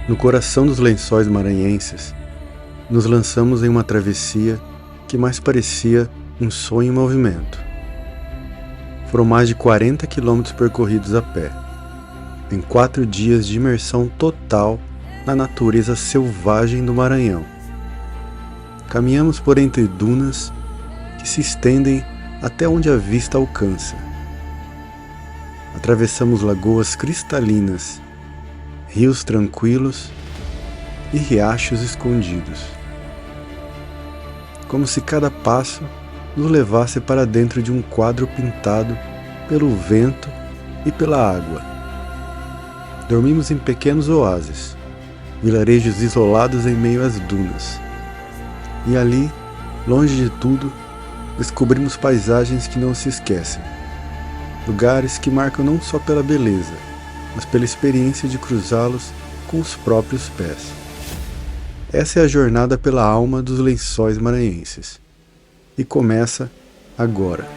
No coração dos Lençóis Maranhenses, nos lançamos em uma travessia que mais parecia um sonho em movimento. Foram mais de 40 quilômetros percorridos a pé, em 4 dias de imersão total na natureza selvagem do Maranhão. Caminhamos por entre dunas que se estendem até onde a vista alcança. Atravessamos lagoas cristalinas, rios tranquilos e riachos escondidos, como se cada passo nos levasse para dentro de um quadro pintado pelo vento e pela água. Dormimos em pequenos oásis, vilarejos isolados em meio às dunas, e ali, longe de tudo, descobrimos paisagens que não se esquecem, lugares que marcam não só pela beleza, mas pela experiência de cruzá-los com os próprios pés. Essa é a jornada pela alma dos Lençóis Maranhenses, e começa agora.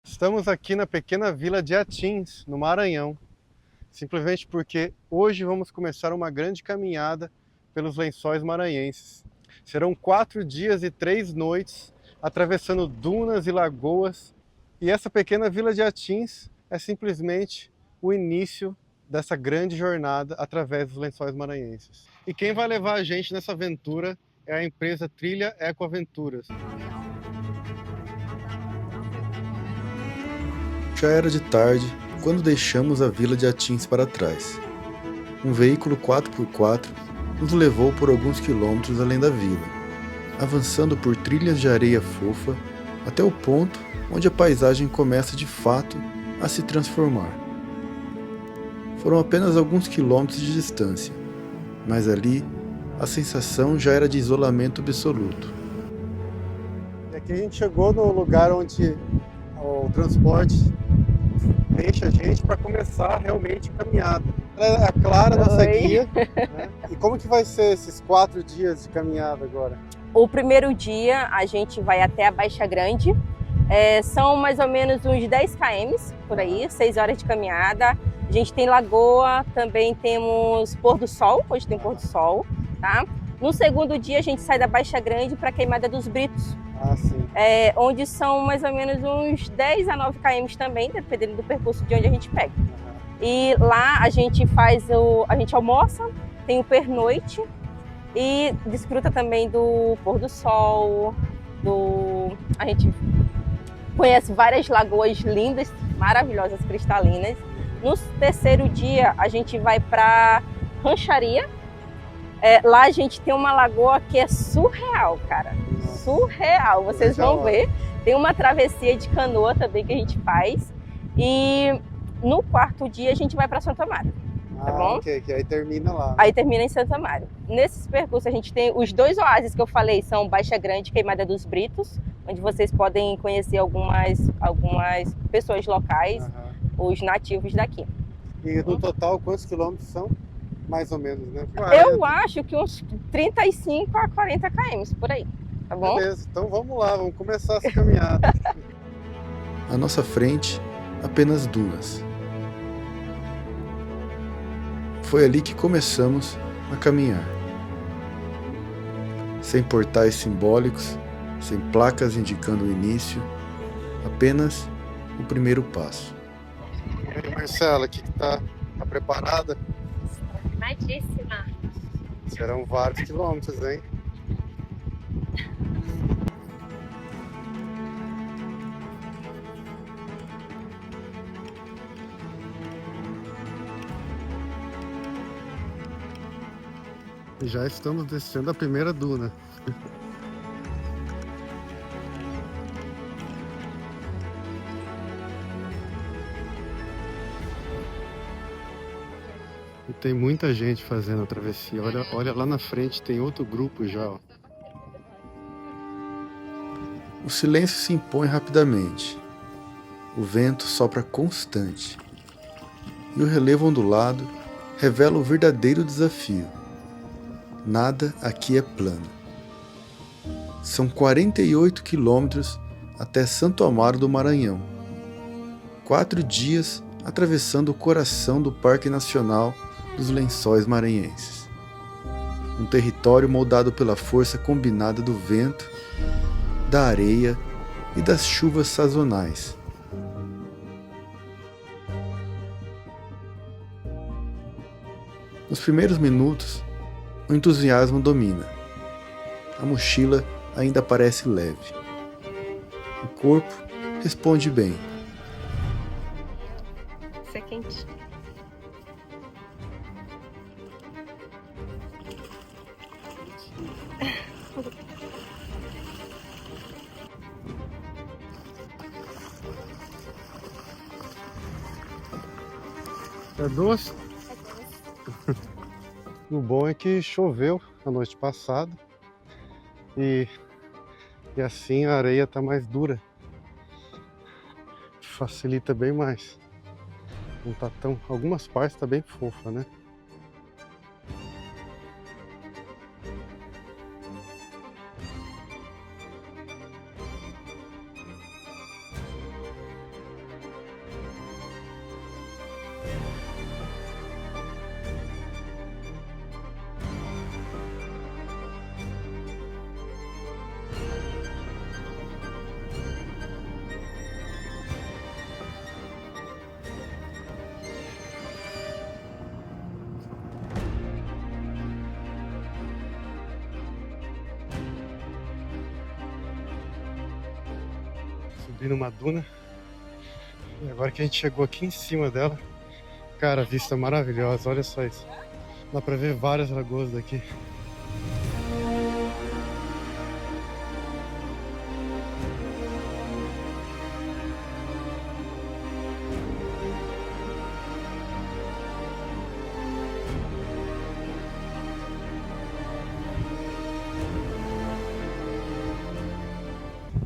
Estamos aqui na pequena vila de Atins, no Maranhão, simplesmente porque hoje vamos começar uma grande caminhada pelos Lençóis Maranhenses. Serão 4 dias e 3 noites, atravessando dunas e lagoas, e essa pequena vila de Atins é simplesmente o início dessa grande jornada através dos Lençóis Maranhenses. E quem vai levar a gente nessa aventura é a empresa Trilha Ecoaventuras. Já era de tarde quando deixamos a vila de Atins para trás. Um veículo 4x4 nos levou por alguns quilômetros além da vila, avançando por trilhas de areia fofa até o ponto onde a paisagem começa de fato a se transformar. Foram apenas alguns quilômetros de distância, mas ali a sensação já era de isolamento absoluto. E aqui a gente chegou no lugar onde o transporte deixa a gente para começar realmente a caminhada. Ela é a Clara, nossa guia, né? E como que vai ser esses 4 dias de caminhada agora? O primeiro dia a gente vai até a Baixa Grande, são mais ou menos uns 10 km por aí, 6 horas de caminhada. A gente tem lagoa, também temos pôr do sol, hoje tem pôr do sol, tá? No segundo dia a gente sai da Baixa Grande para a Queimada dos Britos. Sim. Onde são mais ou menos uns 10 a 9 km também, dependendo do percurso de onde a gente pega. E lá a gente a gente almoça, tem o pernoite e desfruta também do pôr do sol, a gente conhece várias lagoas lindas, maravilhosas, cristalinas. No terceiro dia a gente vai para Rancharia. Lá a gente tem uma lagoa que é surreal, cara. Surreal, vocês vão ver. Tem uma travessia de canoa também que a gente faz. E no quarto dia a gente vai para Santo Amaro. Tá bom? Ok, que aí termina lá. Aí termina em Santo Amaro. Nesses percursos a gente tem os 2 oásis que eu falei, são Baixa Grande e Queimada dos Britos, onde vocês podem conhecer algumas pessoas locais, os nativos daqui. E no total, quantos quilômetros são? Mais ou menos, né? Eu acho que uns 35 a 40 km por aí, tá bom? Beleza, então vamos lá, vamos começar essa caminhada. À nossa frente, apenas dunas. Foi ali que começamos a caminhar. Sem portais simbólicos, sem placas indicando o início, apenas o primeiro passo. E aí, Marcela, tá preparada? Animadíssima. Serão vários quilômetros, hein? Já estamos descendo a primeira duna. E tem muita gente fazendo a travessia. Olha lá na frente, tem outro grupo já. Ó. O silêncio se impõe rapidamente. O vento sopra constante, e o relevo ondulado revela o verdadeiro desafio. Nada aqui é plano. São 48 quilômetros até Santo Amaro do Maranhão. 4 dias atravessando o coração do Parque Nacional dos Lençóis Maranhenses. Um território moldado pela força combinada do vento, da areia e das chuvas sazonais. Nos primeiros minutos, o entusiasmo domina. A mochila ainda parece leve. O corpo responde bem. Isso é quente. É doce? O bom é que choveu a noite passada e assim a areia está mais dura. Facilita bem mais. Não tá tão. Algumas partes tá bem fofa, né? Subi numa duna. E agora que a gente chegou aqui em cima dela, cara, a vista é maravilhosa, olha só isso. Dá pra ver várias lagoas daqui.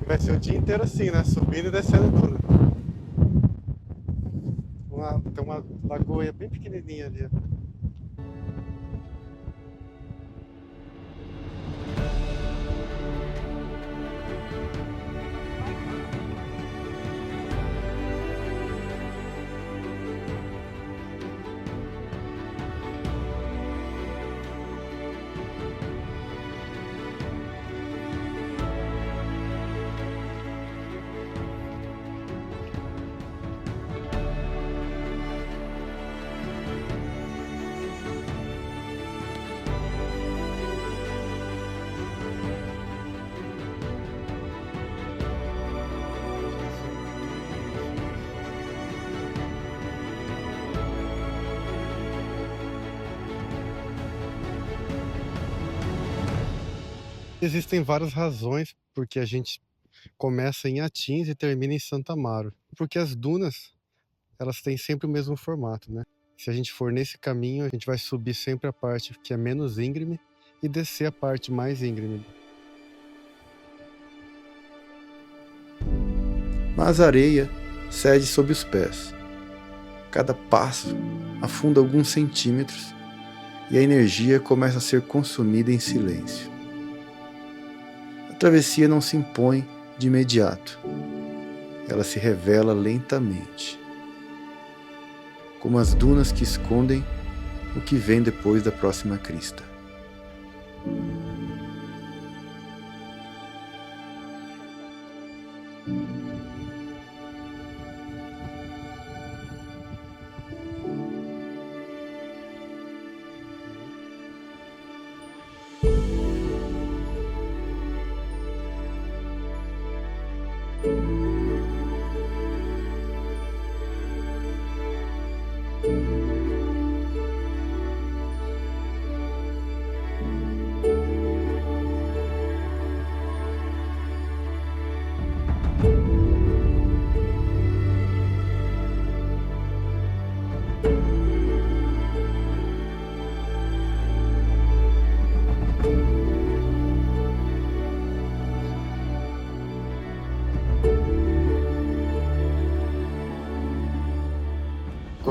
Vai ser o dia inteiro assim, né? Subindo e descendo a duna. Tem uma lagoa bem pequenininha ali, ó. Existem várias razões porque a gente começa em Atins e termina em Santo Amaro. Porque as dunas, elas têm sempre o mesmo formato, né? Se a gente for nesse caminho, a gente vai subir sempre a parte que é menos íngreme e descer a parte mais íngreme. Mas a areia cede sob os pés. Cada passo afunda alguns centímetros e a energia começa a ser consumida em silêncio. A travessia não se impõe de imediato. Ela se revela lentamente, como as dunas que escondem o que vem depois da próxima crista.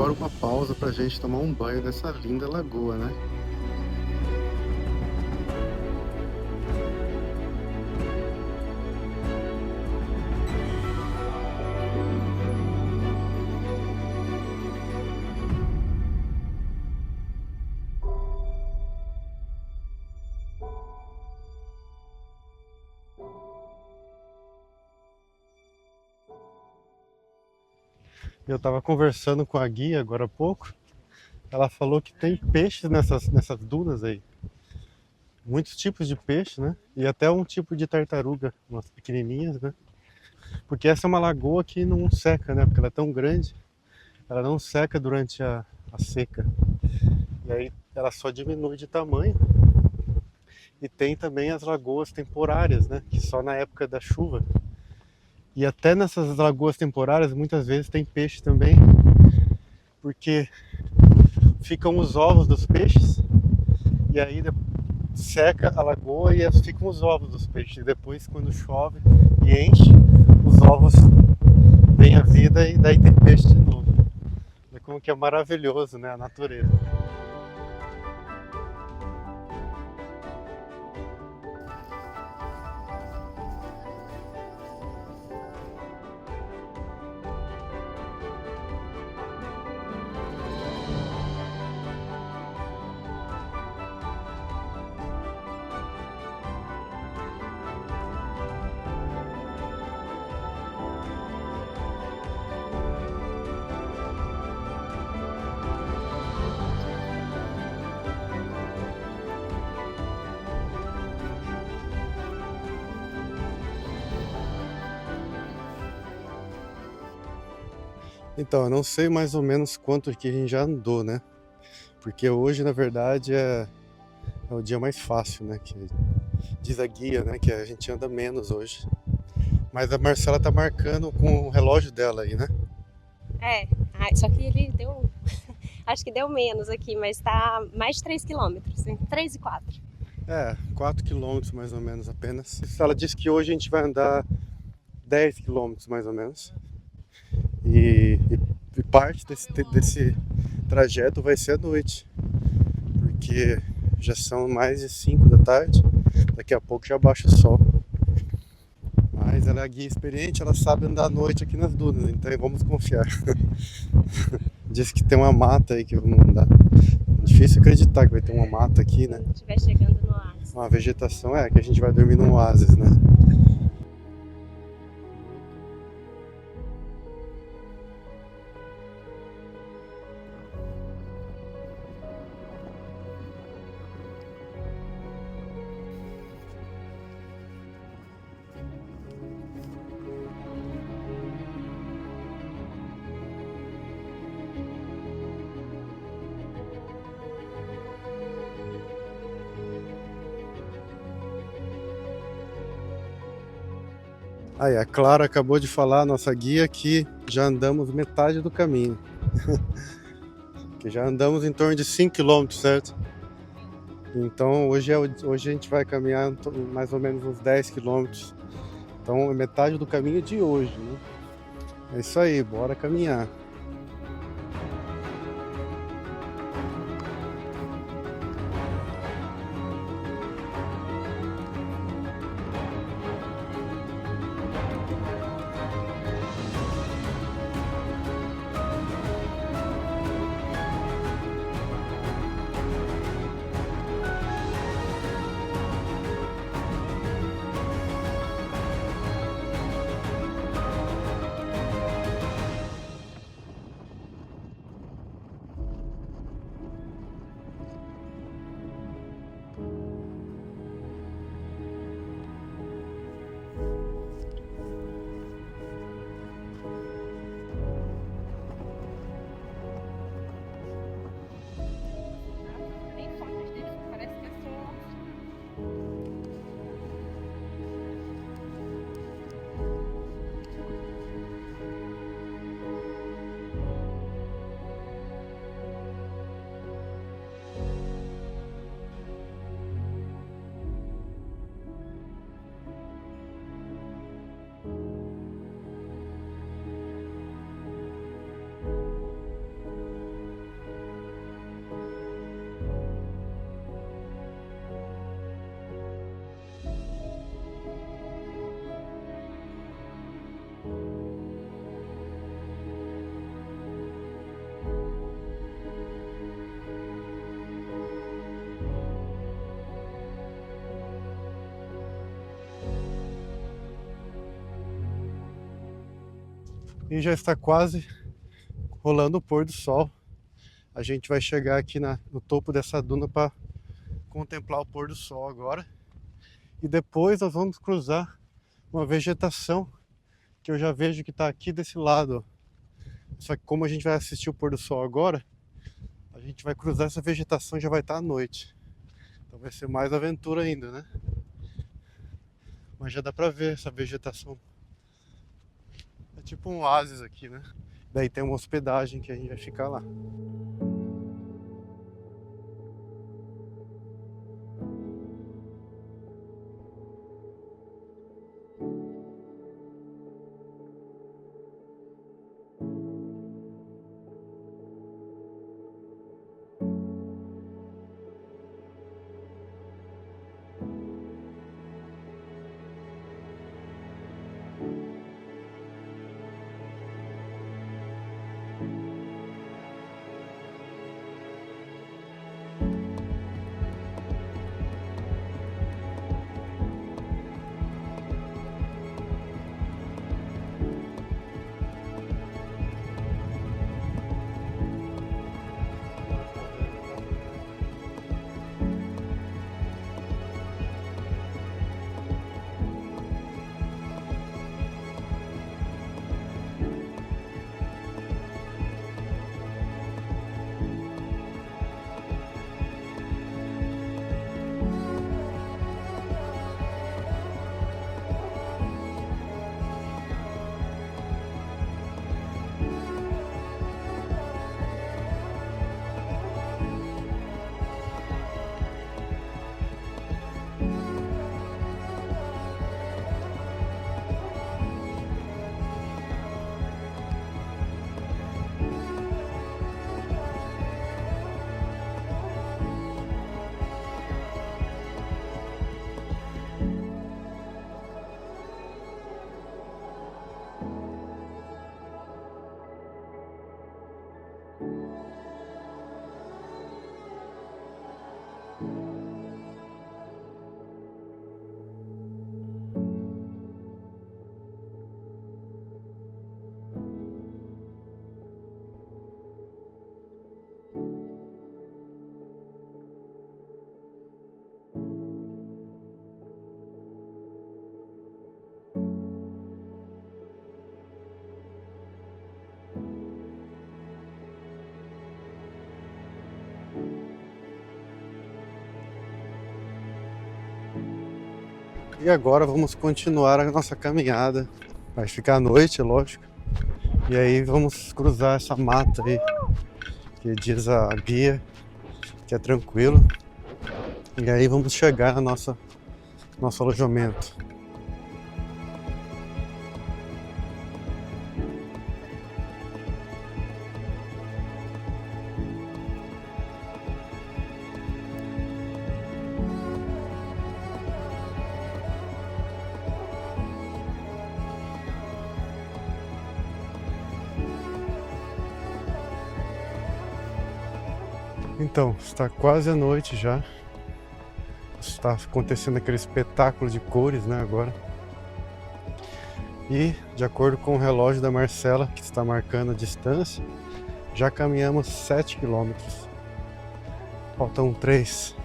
agora uma pausa pra gente tomar um banho nessa linda lagoa, né? Eu estava conversando com a guia agora há pouco. Ela falou que tem peixes nessas dunas aí. Muitos tipos de peixe, né? E até um tipo de tartaruga, umas pequenininhas, né? Porque essa é uma lagoa que não seca, né? Porque ela é tão grande, ela não seca durante a seca. E aí ela só diminui de tamanho. E tem também as lagoas temporárias, né? Que só na época da chuva. E até nessas lagoas temporárias, muitas vezes tem peixe também, porque ficam os ovos dos peixes, e aí seca a lagoa e ficam os ovos dos peixes. E depois, quando chove e enche, os ovos vem a vida e daí tem peixe de novo. É como que é maravilhoso, né, a natureza. Então, eu não sei mais ou menos quanto que a gente já andou, né? Porque hoje, na verdade, é o dia mais fácil, né? Que diz a guia, né? Que a gente anda menos hoje. Mas a Marcela tá marcando com o relógio dela aí, né? Só que ele deu, acho que deu menos aqui, mas tá mais de 3 quilômetros, entre 3 e 4. 4 quilômetros mais ou menos apenas. Ela disse que hoje a gente vai andar 10 quilômetros mais ou menos. E parte desse trajeto vai ser à noite, porque já são mais de 5 da tarde, daqui a pouco já baixa o sol. Mas ela é a guia experiente, ela sabe andar à noite aqui nas dunas, então vamos confiar. Diz que tem uma mata aí que vamos andar. Difícil acreditar que vai ter uma mata aqui, né? Se estiver chegando no oásis. Uma vegetação, que a gente vai dormir num oásis, né? Aí, a Clara acabou de falar, nossa guia, que já andamos metade do caminho. Que já andamos em torno de 5 km, certo? Então hoje a gente vai caminhar mais ou menos uns 10 km. Então é metade do caminho de hoje, né? É isso aí, bora caminhar. E já está quase rolando o pôr do sol. A gente vai chegar aqui no topo dessa duna para contemplar o pôr do sol agora. E depois nós vamos cruzar uma vegetação que eu já vejo que está aqui desse lado. Só que como a gente vai assistir o pôr do sol agora, a gente vai cruzar essa vegetação e já vai estar à noite. Então vai ser mais aventura ainda, né? Mas já dá pra ver essa vegetação. É tipo um oásis aqui, né? Daí tem uma hospedagem que a gente vai ficar lá. E agora vamos continuar a nossa caminhada. Vai ficar à noite, é lógico. E aí vamos cruzar essa mata aí, que diz a Bia que é tranquilo. E aí vamos chegar no nosso alojamento. Então, está quase a noite já. Está acontecendo aquele espetáculo de cores, né, agora. E, de acordo com o relógio da Marcela, que está marcando a distância, já caminhamos 7 quilômetros. Faltam 3.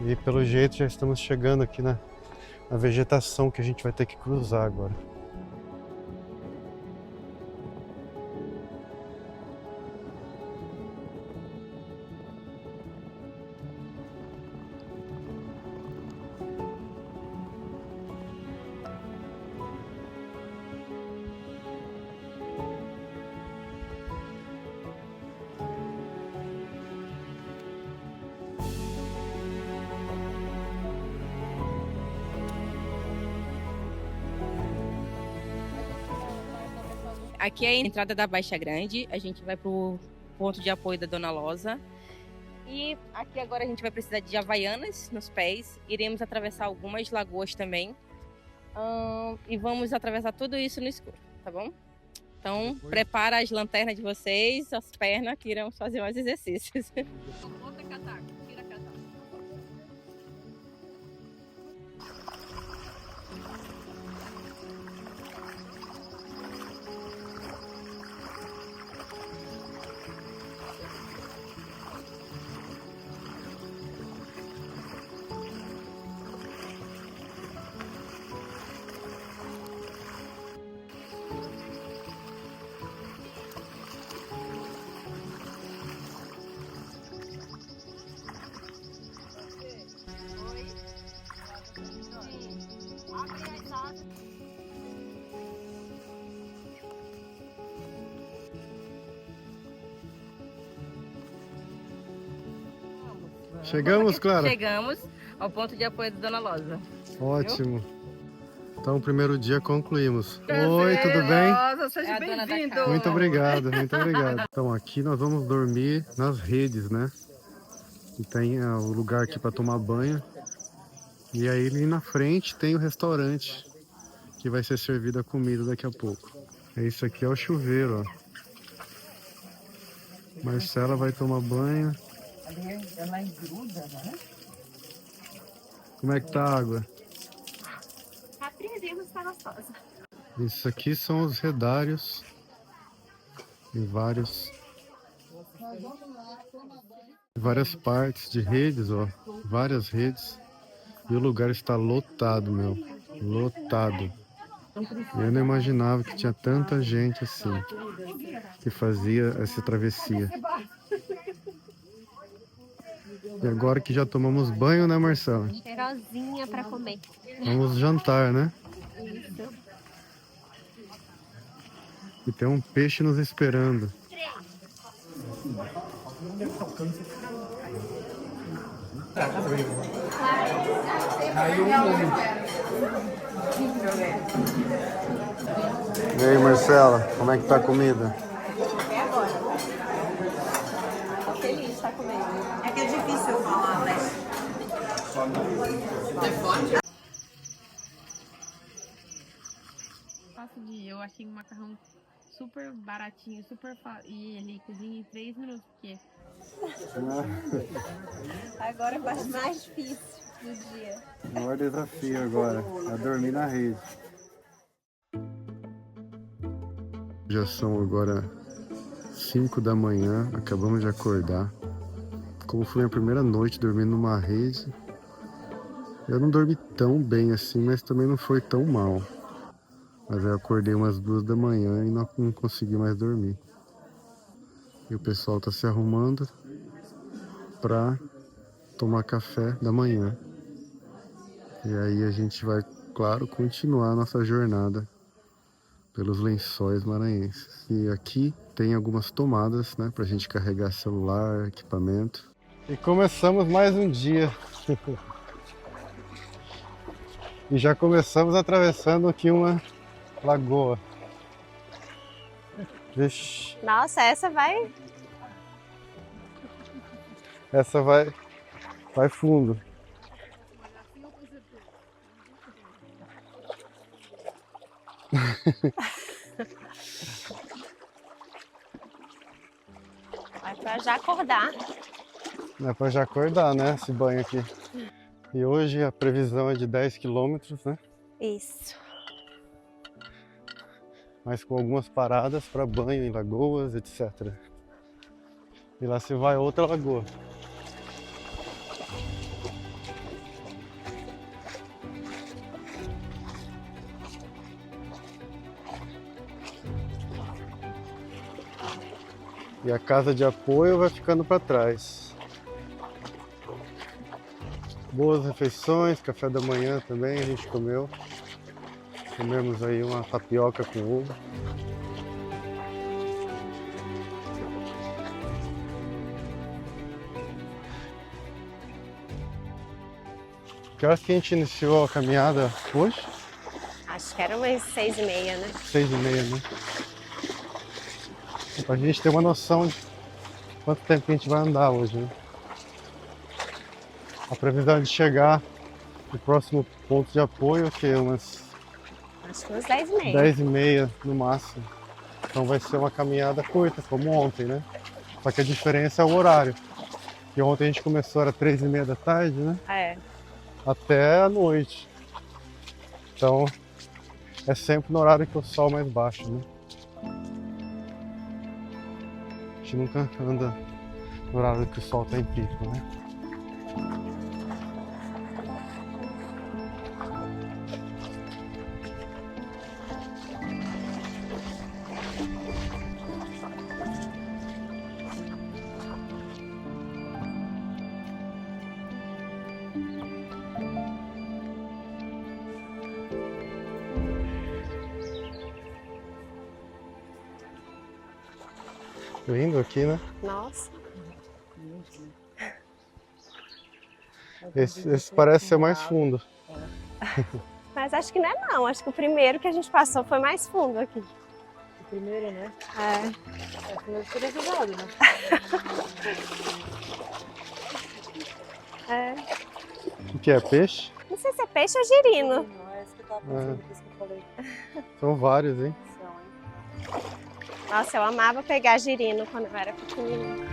E, pelo jeito, já estamos chegando aqui na vegetação que a gente vai ter que cruzar agora. Aqui é a entrada da Baixa Grande, a gente vai pro ponto de apoio da Dona Losa. E aqui agora a gente vai precisar de havaianas nos pés, iremos atravessar algumas lagoas também. E vamos atravessar tudo isso no escuro, tá bom? Então, prepara as lanternas de vocês, as pernas, que iremos fazer mais exercícios. Bota casaco, tira casaco. Chegamos, Clara? Chegamos ao ponto de apoio da Dona Losa. Ótimo. Então, o primeiro dia concluímos. Oi, tudo bem? Nossa, seja bem-vindo. Muito obrigado, muito obrigado. Então, aqui nós vamos dormir nas redes, né? E tem o lugar aqui para tomar banho. E aí, ali na frente, tem o restaurante, que vai ser servida a comida daqui a pouco. Isso aqui é o chuveiro, ó. Marcela vai tomar banho. Ela engruda, né? Como é que tá a água? Tá friozinha, mas tá gostosa. Isso aqui são os redários. Em várias partes de redes, ó. Várias redes. E o lugar está lotado, meu. Lotado. Eu não imaginava que tinha tanta gente assim, que fazia essa travessia. E agora que já tomamos banho, né, Marcela? Cheirosinha pra comer. Vamos jantar, né? Isso. E tem um peixe nos esperando. E aí, Marcela, como é que tá a comida? É agora. Tô feliz de estar comendo. É que é difícil eu falar, né? Faço eu achei um macarrão super baratinho, e ele cozinha em 3 minutos, porque Agora é a parte mais difícil do dia. O maior desafio agora é dormir na rede. Já são agora 5 da manhã, acabamos de acordar. Como foi a primeira noite dormindo numa rede, eu não dormi tão bem assim, mas também não foi tão mal. Mas eu acordei umas 2 da manhã e não consegui mais dormir. E o pessoal tá se arrumando pra tomar café da manhã. E aí a gente vai, claro, continuar a nossa jornada pelos Lençóis Maranhenses. E aqui tem algumas tomadas, né, pra gente carregar celular, equipamento. E começamos mais um dia. E já começamos atravessando aqui uma lagoa. Vixe, Nossa, essa vai... essa vai fundo. Vai pra já acordar. É pra já acordar, né, esse banho aqui. E hoje a previsão é de 10 quilômetros, né? Isso. Mas com algumas paradas para banho em lagoas, etc. E lá se vai outra lagoa. E a casa de apoio vai ficando para trás. Boas refeições, café da manhã também a gente comeu. Comemos aí uma tapioca com ovo. Que horas que a gente iniciou a caminhada hoje? Acho que era umas 6h30, né? 6h30, né? Pra gente ter uma noção de quanto tempo que a gente vai andar hoje, né? A previsão de chegar no próximo ponto de apoio, que é umas Acho que uns 10h30. 10h30 no máximo. Então vai ser uma caminhada curta, como ontem, né? Só que a diferença é o horário. Que ontem a gente começou, era 3h30 da tarde, né? É. Até a noite. Então é sempre no horário que o sol é mais baixo, né? A gente nunca anda no horário que o sol está em pico, né? Lindo aqui, né? Nossa. Esse parece ser mais fundo. Mas acho que não é não, acho que o primeiro que a gente passou foi mais fundo aqui. O primeiro, né? É. O primeiro seria jogado, né? É. O que é? Peixe? Não sei se é peixe ou girino. Não, é esse que eu tava pensando, por isso que eu falei. São vários, hein? São, hein? Nossa, eu amava pegar girino quando eu era pequenininha.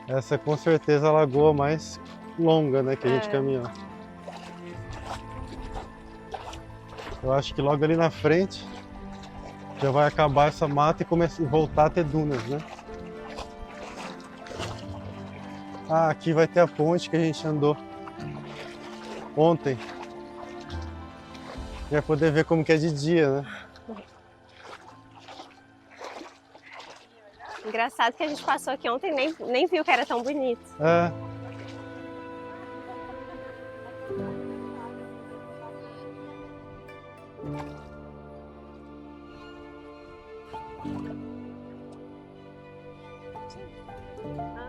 Essa é com certeza a lagoa mais longa, né, que a gente caminhou. Eu acho que logo ali na frente já vai acabar essa mata e voltar a ter dunas, né? Ah, aqui vai ter a ponte que a gente andou ontem. Vai poder ver como que é de dia, né? Engraçado que a gente passou aqui ontem e nem viu que era tão bonito. É.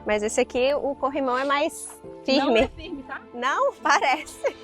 Mas esse aqui, o corrimão é mais Não firme. é firme, tá? Não, parece.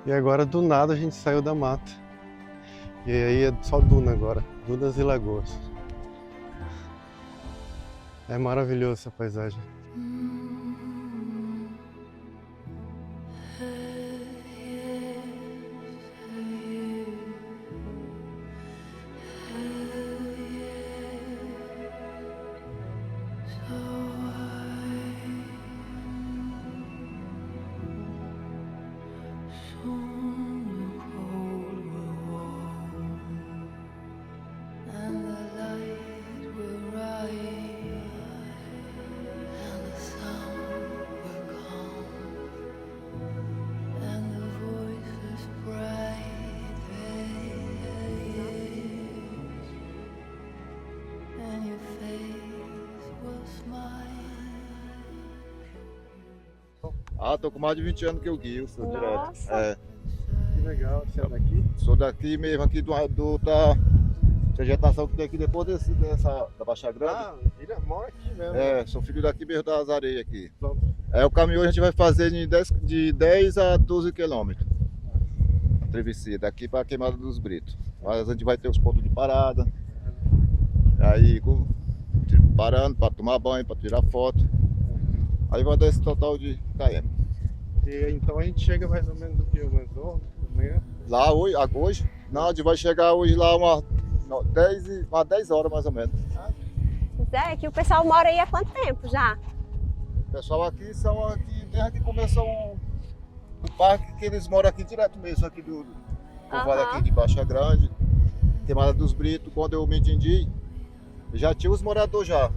E agora do nada a gente saiu da mata. E aí é só duna agora, dunas e lagoas. É maravilhoso essa paisagem. Ah, tô com mais de 20 anos que eu guio, sou direto. Nossa. É, Que legal, você é daqui? sou daqui mesmo, aqui da vegetação que tem aqui depois da Baixa Grande. Ah, ele mora aqui mesmo. É, sou filho daqui mesmo das areias aqui. É, o caminho a gente vai fazer de 10 a 12 quilômetros. A travessia, daqui para a Queimada dos Britos. Mas a gente vai ter os pontos de parada. Aí, parando para tomar banho, para tirar foto. Aí vai dar esse total de km. E então a gente chega mais ou menos o que? Umas 11 da manhã? Lá hoje? Não, a gente vai chegar hoje lá umas 10 horas mais ou menos. Zé, que o pessoal mora aí há quanto tempo já? O pessoal aqui são aqui, desde que começou o parque, que eles moram aqui direto mesmo, aqui do povoado aqui de Baixa Grande, Queimada dos Britos. Quando eu me entendi, já tinha os moradores já.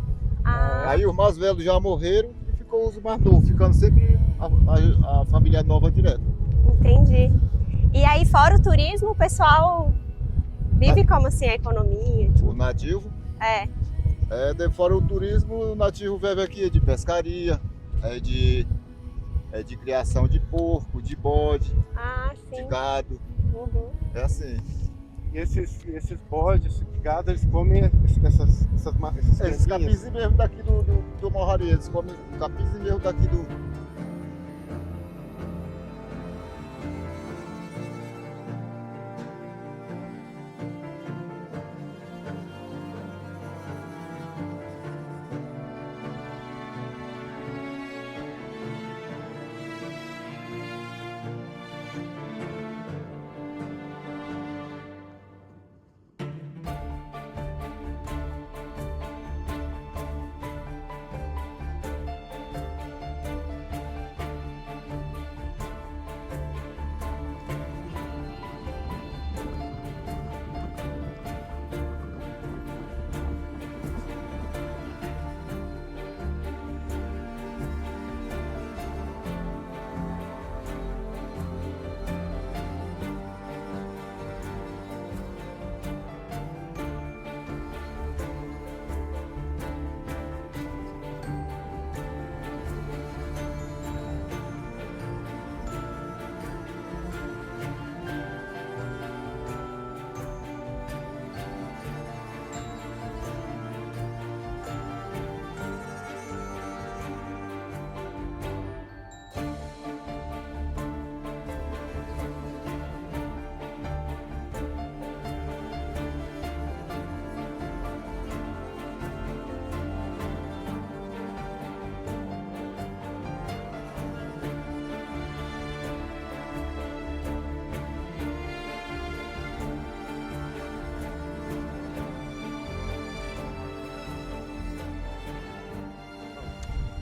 Ah, Aí os mais velhos já morreram e ficou os mais novos, ficando sempre a família nova direto. entendi. E aí, fora o turismo, o pessoal vive como assim a economia? O nativo, fora o turismo, o nativo vive aqui de pescaria, de criação de porco, de bode, Ah, de sim. gado. Uhum. É assim. E esses bodes, esse gado, eles comem esses Esses campinhos. capis mesmo daqui do Morraria, eles comem capis mesmo daqui do.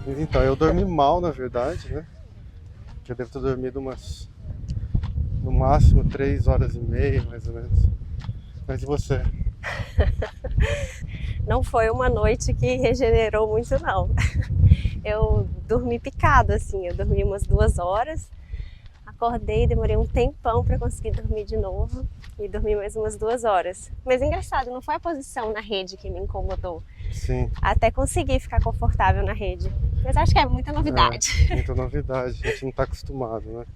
Então, eu dormi mal, na verdade, né? Que eu devo ter dormido no máximo 3 horas e meia, mais ou menos. Mas e você? Não foi uma noite que regenerou muito, não. Eu dormi picado, assim, eu dormi umas 2 horas, acordei, demorei um tempão para conseguir dormir de novo e dormi mais umas 2 horas. Mas engraçado, não foi a posição na rede que me incomodou. Sim. Até consegui ficar confortável na rede. Mas acho que é muita novidade. Muita novidade, a gente não tá acostumado, né?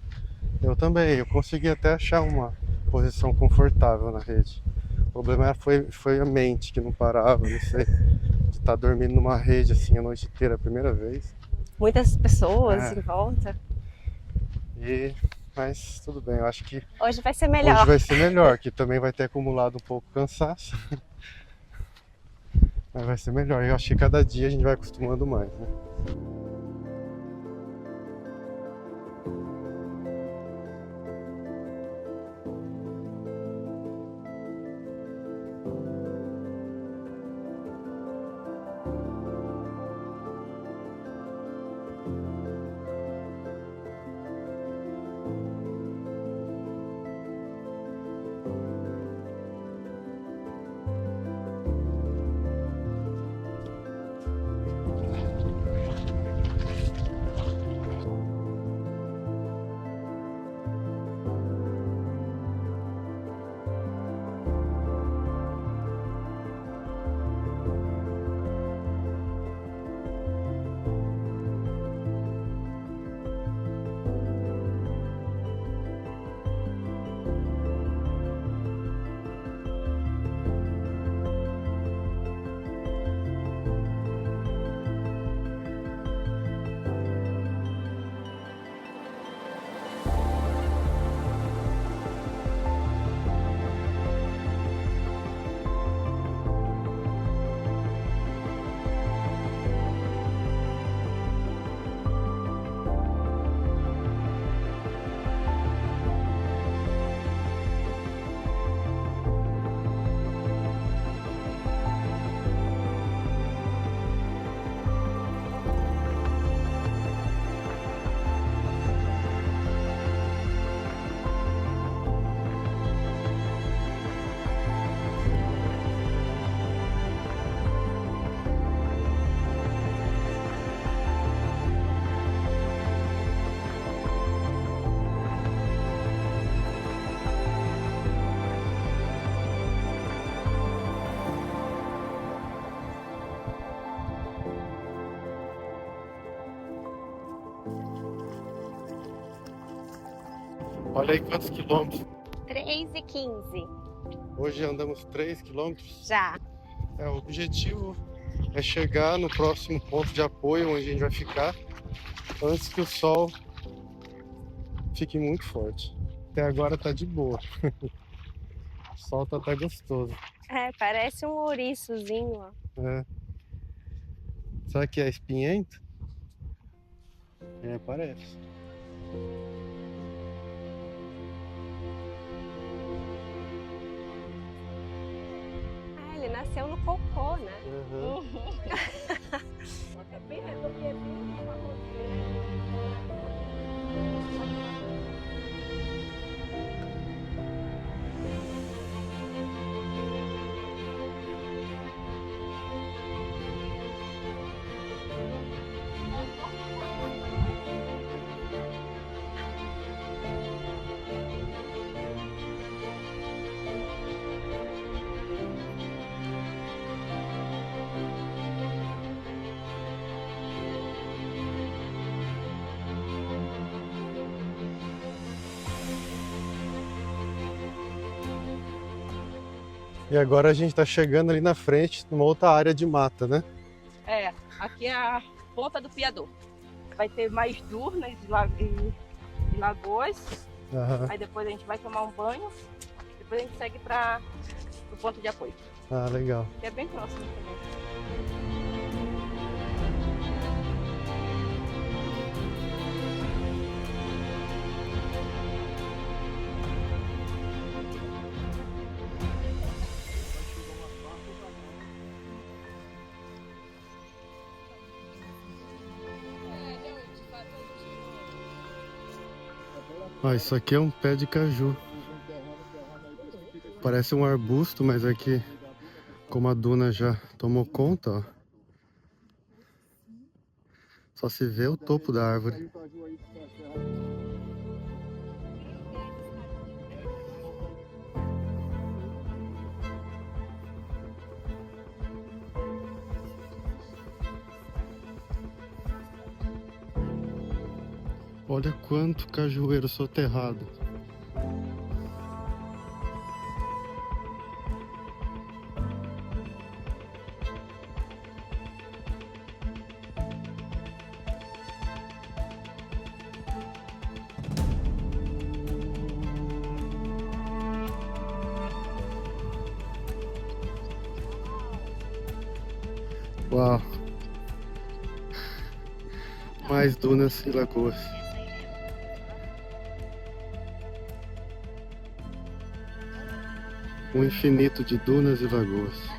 Eu também, eu consegui até achar uma posição confortável na rede. O problema foi a mente que não parava, não sei, de estar dormindo numa rede assim a noite inteira, a primeira vez. Muitas pessoas em volta. Mas tudo bem, eu acho que Hoje vai ser melhor. hoje vai ser melhor, que também vai ter acumulado um pouco cansaço. Mas vai ser melhor, eu acho que cada dia a gente vai acostumando mais, né? Olha aí quantos quilômetros. 3h15. Hoje andamos 3 quilômetros. Já. O objetivo é chegar no próximo ponto de apoio onde a gente vai ficar antes que o sol fique muito forte. Até agora tá de boa. O sol tá até gostoso. Parece um ouriçozinho, ó. Será que é espinhento? Parece. Ele nasceu no cocô, né? E agora a gente tá chegando ali na frente, numa outra área de mata, né? Aqui é a ponta do Piador. Vai ter mais durnas e lagoas. Aí depois a gente vai tomar um banho. Depois a gente segue para o ponto de apoio. Ah, legal. Que é bem próximo também. Ó, isso aqui é um pé de caju. Parece um arbusto, mas é que, como a duna já tomou conta, ó, só se vê o topo da árvore. Olha quanto cajueiro soterrado. Uau! Mais dunas e lagoas. Um infinito de dunas e lagoas.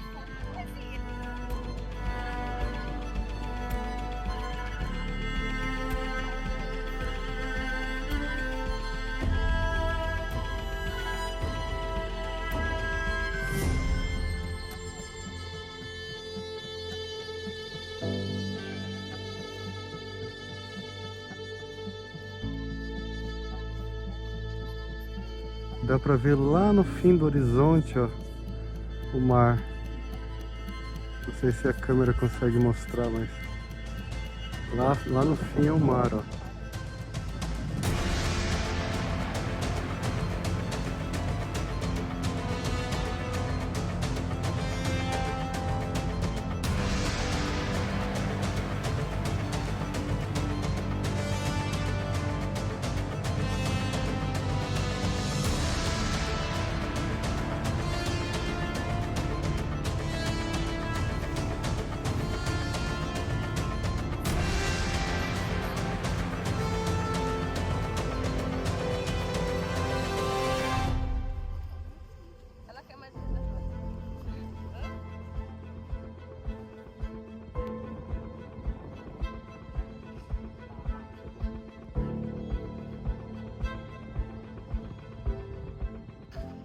Dá pra ver lá no fim do horizonte, ó, o mar. Não sei se a câmera consegue mostrar, mas lá no fim é o mar, ó.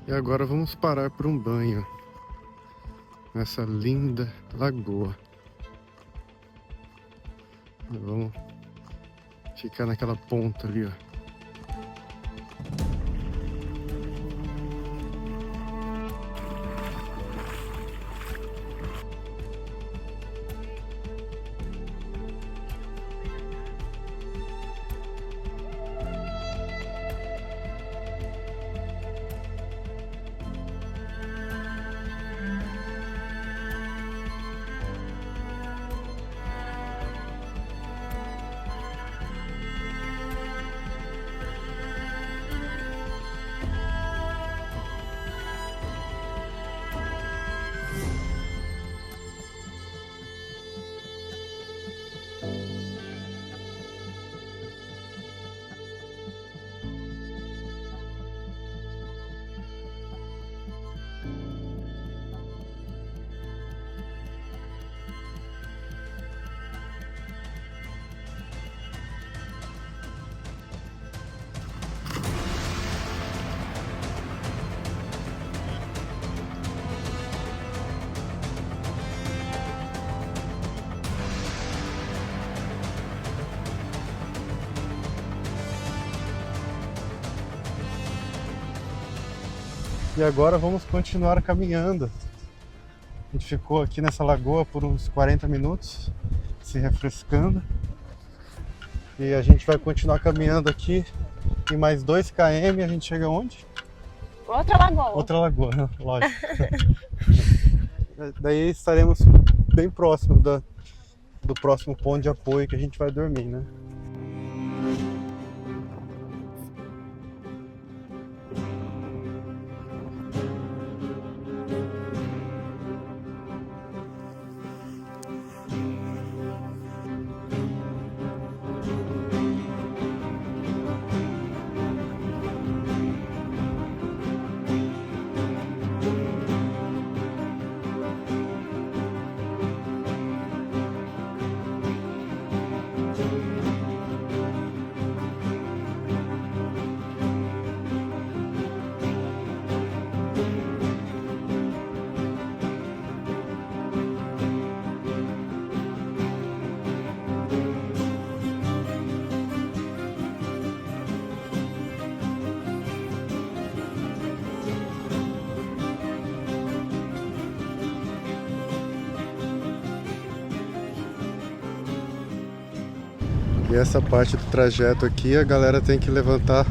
E agora vamos parar por um banho nessa linda lagoa. Vamos ficar naquela ponta ali, ó. E agora vamos continuar caminhando. A gente ficou aqui nessa lagoa por uns 40 minutos, se refrescando. E a gente vai continuar caminhando aqui. Em mais 2 km a gente chega onde? Outra lagoa. Outra lagoa, né? Lógico. Daí estaremos bem próximo do próximo ponto de apoio que a gente vai dormir, né? E essa parte do trajeto aqui, a galera tem que levantar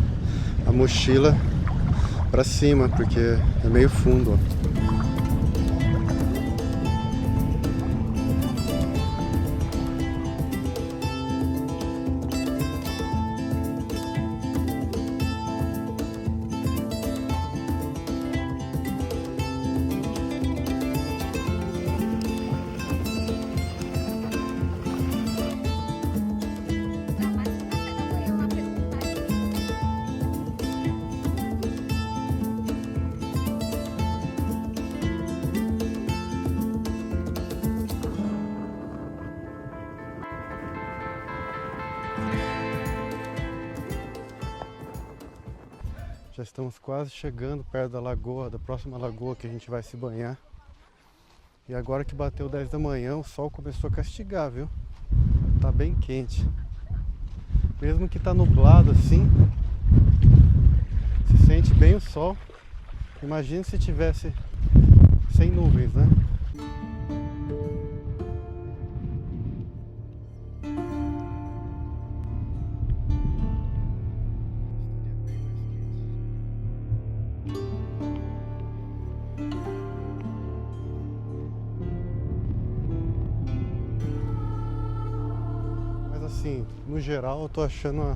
a mochila para cima, porque é meio fundo, ó. Já estamos quase chegando perto da lagoa, da próxima lagoa que a gente vai se banhar. E agora que bateu 10 da manhã, o sol começou a castigar, viu? Tá bem quente. Mesmo que tá nublado assim, se sente bem o sol. Imagina se tivesse sem nuvens, né? Assim, no geral eu tô achando a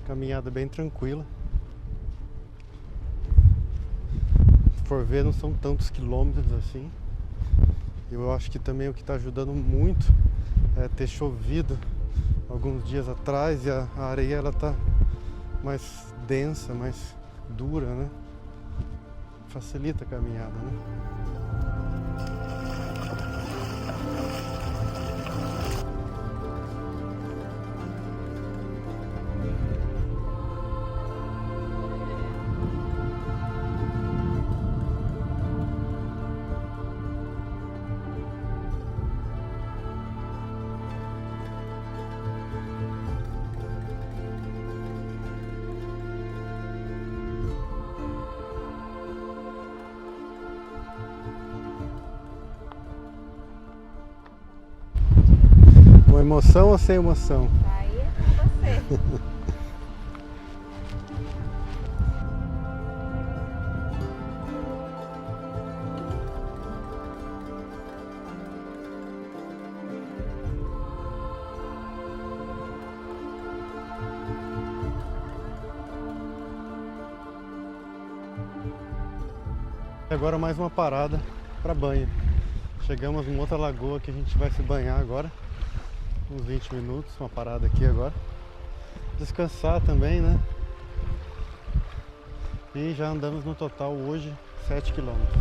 caminhada bem tranquila. Se for ver, não são tantos quilômetros assim. Eu acho que também o que está ajudando muito é ter chovido alguns dias atrás e a areia ela tá mais densa, mais dura, né? Facilita a caminhada, né? Com emoção ou sem emoção? Aí é com você. Agora mais uma parada para banho. Chegamos numa outra lagoa que a gente vai se banhar agora. Uns 20 minutos, uma parada aqui agora. Descansar também, né? E já andamos no total hoje 7 quilômetros.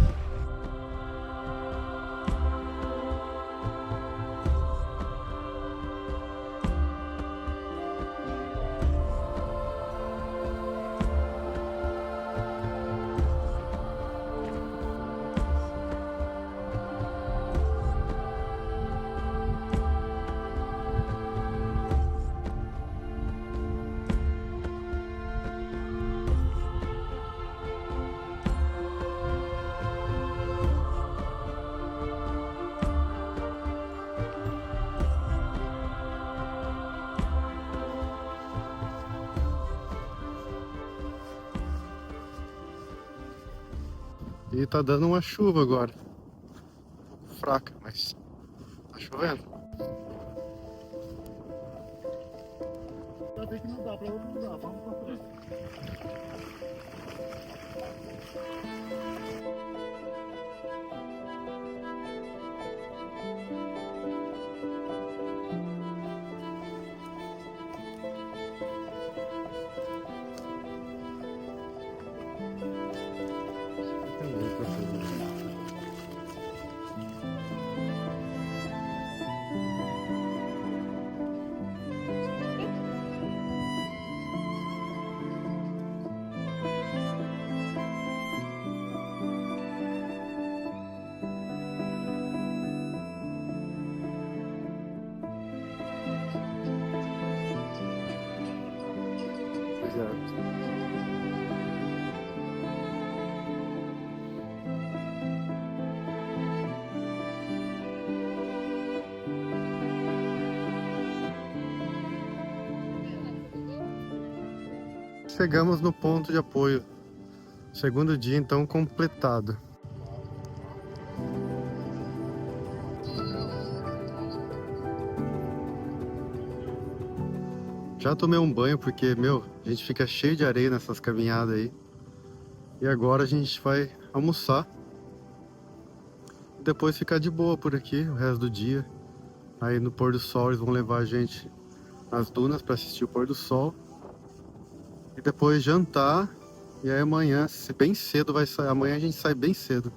E tá dando uma chuva agora. Um pouco fraca, mas tá chovendo. Vai ver que não dá, pra outro não dá, vamos pra frente. Chegamos no ponto de apoio. Segundo dia, então, completado. Já tomei um banho porque, a gente fica cheio de areia nessas caminhadas aí. E agora a gente vai almoçar. Depois ficar de boa por aqui o resto do dia. Aí no pôr do sol eles vão levar a gente nas dunas para assistir o pôr do sol. E depois jantar. E aí amanhã, bem cedo vai sair. Amanhã a gente sai bem cedo.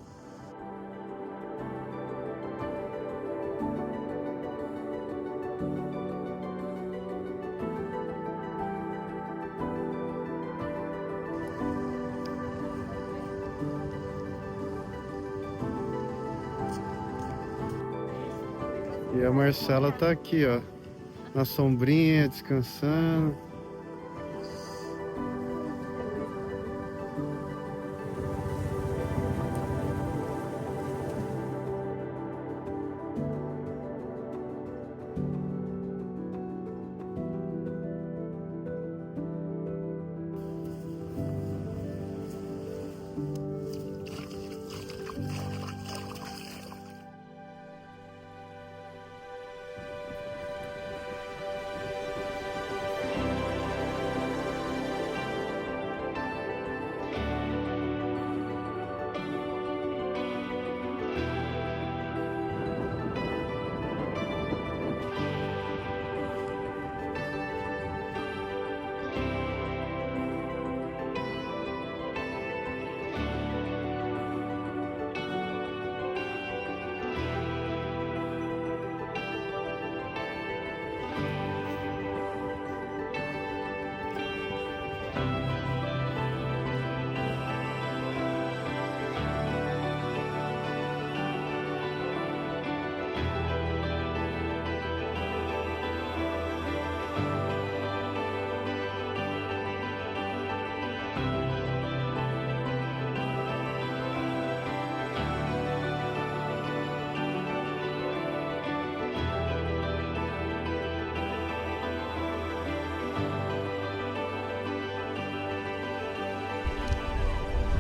E a Marcela tá aqui, ó, na sombrinha, descansando.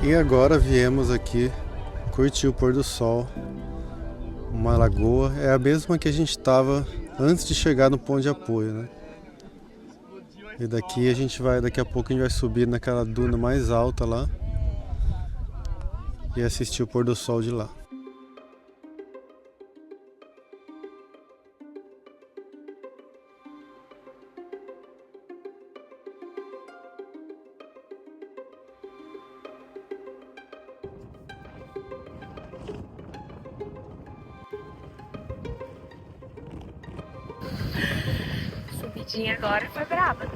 E agora viemos aqui curtir o pôr do sol. Uma lagoa, é a mesma que a gente estava antes de chegar no ponto de apoio, né? E daqui daqui a pouco a gente vai subir naquela duna mais alta lá e assistir o pôr do sol de lá. Subidinha agora foi braba.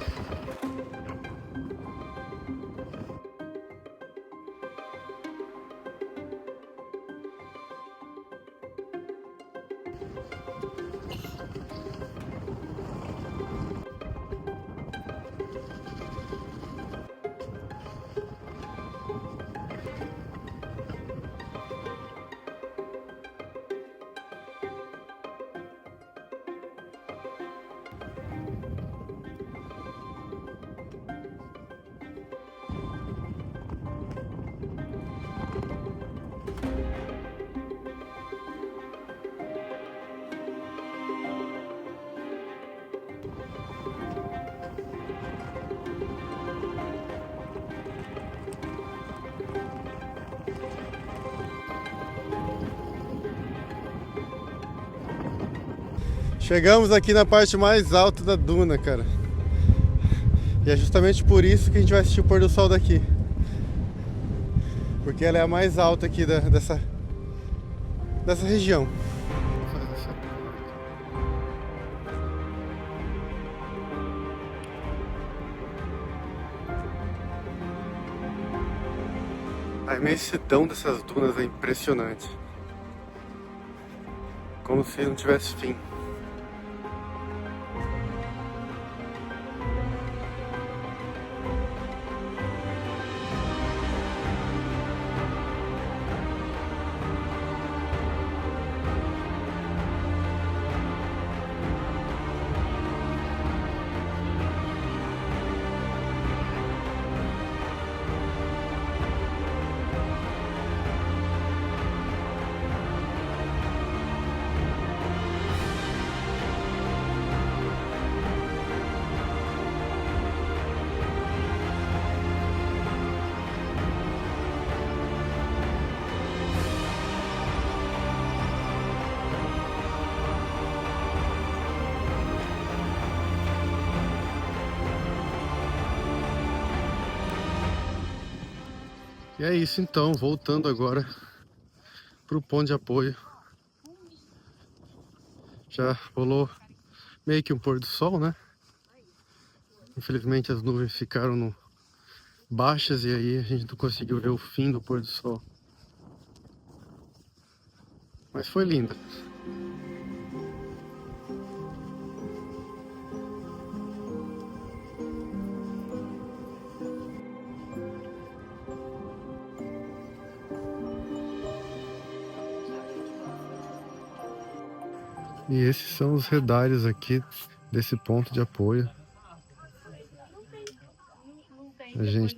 Chegamos aqui na parte mais alta da duna, cara. E é justamente por isso que a gente vai assistir o pôr do sol daqui. Porque ela é a mais alta aqui dessa região. A imensidão dessas dunas é impressionante. Como se não tivesse fim. E é isso então, voltando agora pro ponto de apoio. Já rolou meio que um pôr do sol, né? Infelizmente as nuvens ficaram baixas e aí a gente não conseguiu ver o fim do pôr do sol. Mas foi lindo. E esses são os redários aqui desse ponto de apoio.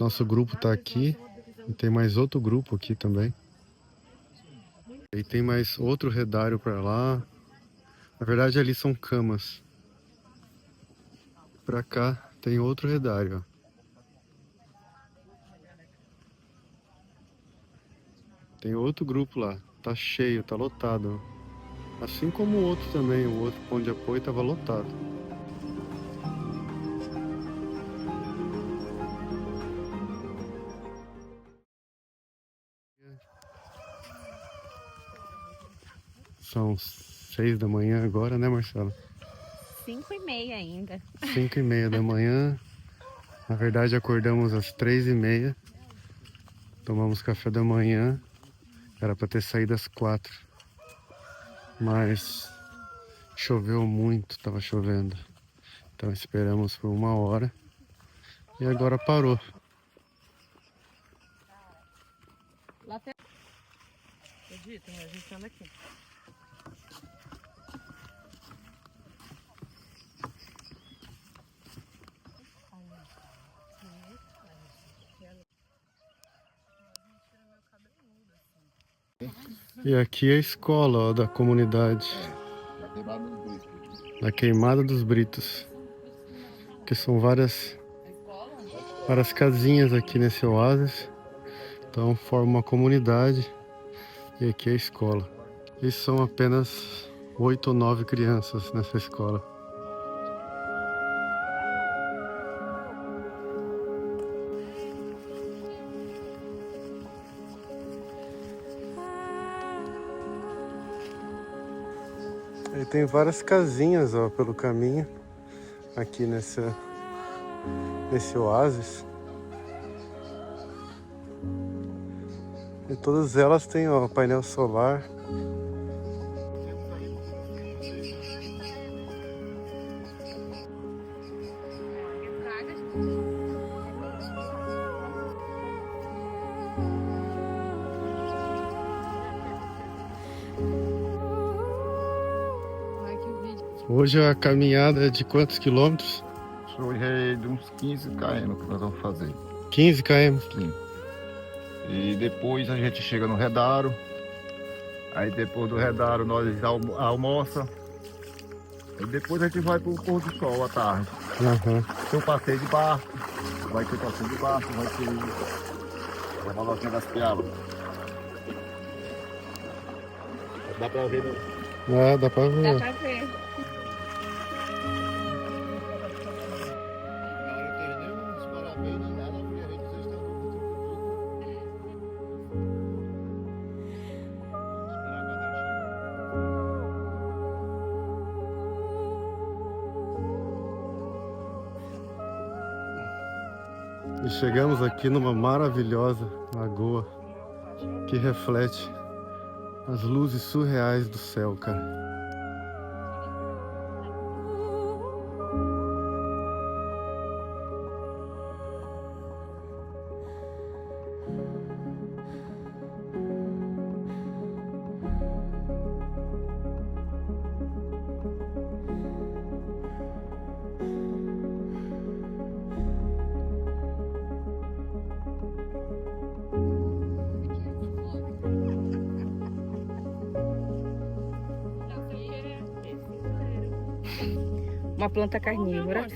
Nosso grupo tá aqui e tem mais outro grupo aqui também. E tem mais outro redário para lá. Na verdade ali são camas. Para cá tem outro redário, ó. Tem outro grupo lá. Tá cheio, tá lotado, ó. Assim como o outro também, o outro ponto de apoio estava lotado. São 6 da manhã agora, né, Marcela? 5h30 ainda. 5h30 da manhã. Na verdade acordamos às 3h30. Tomamos café da manhã. Era para ter saído às 4. Mas choveu muito, tava chovendo. Então esperamos por 1 hora. E agora parou. Acredita, a gente anda aqui. E aqui é a escola, ó, da comunidade. Da Queimada dos Britos. Que são várias casinhas aqui nesse oásis. Então forma uma comunidade. E aqui é a escola. E são apenas 8 ou 9 crianças nessa escola. E tem várias casinhas, ó, pelo caminho. Aqui nesse oásis. E todas elas têm, ó, painel solar. Hoje a caminhada é de quantos quilômetros? Hoje é de uns 15 km que nós vamos fazer. 15 km. Sim. E depois a gente chega no Redaro. Aí depois do Redaro nós almoça. E depois a gente vai pro pôr do sol à tarde. Tem um passeio de barco. Vai ter passeio de barco, vai ter a Balotinha das Piabas. Dá pra ver, né? Dá pra ver. Dá pra ver. E chegamos aqui numa maravilhosa lagoa que reflete as luzes surreais do céu, cara. Uma planta carnívora.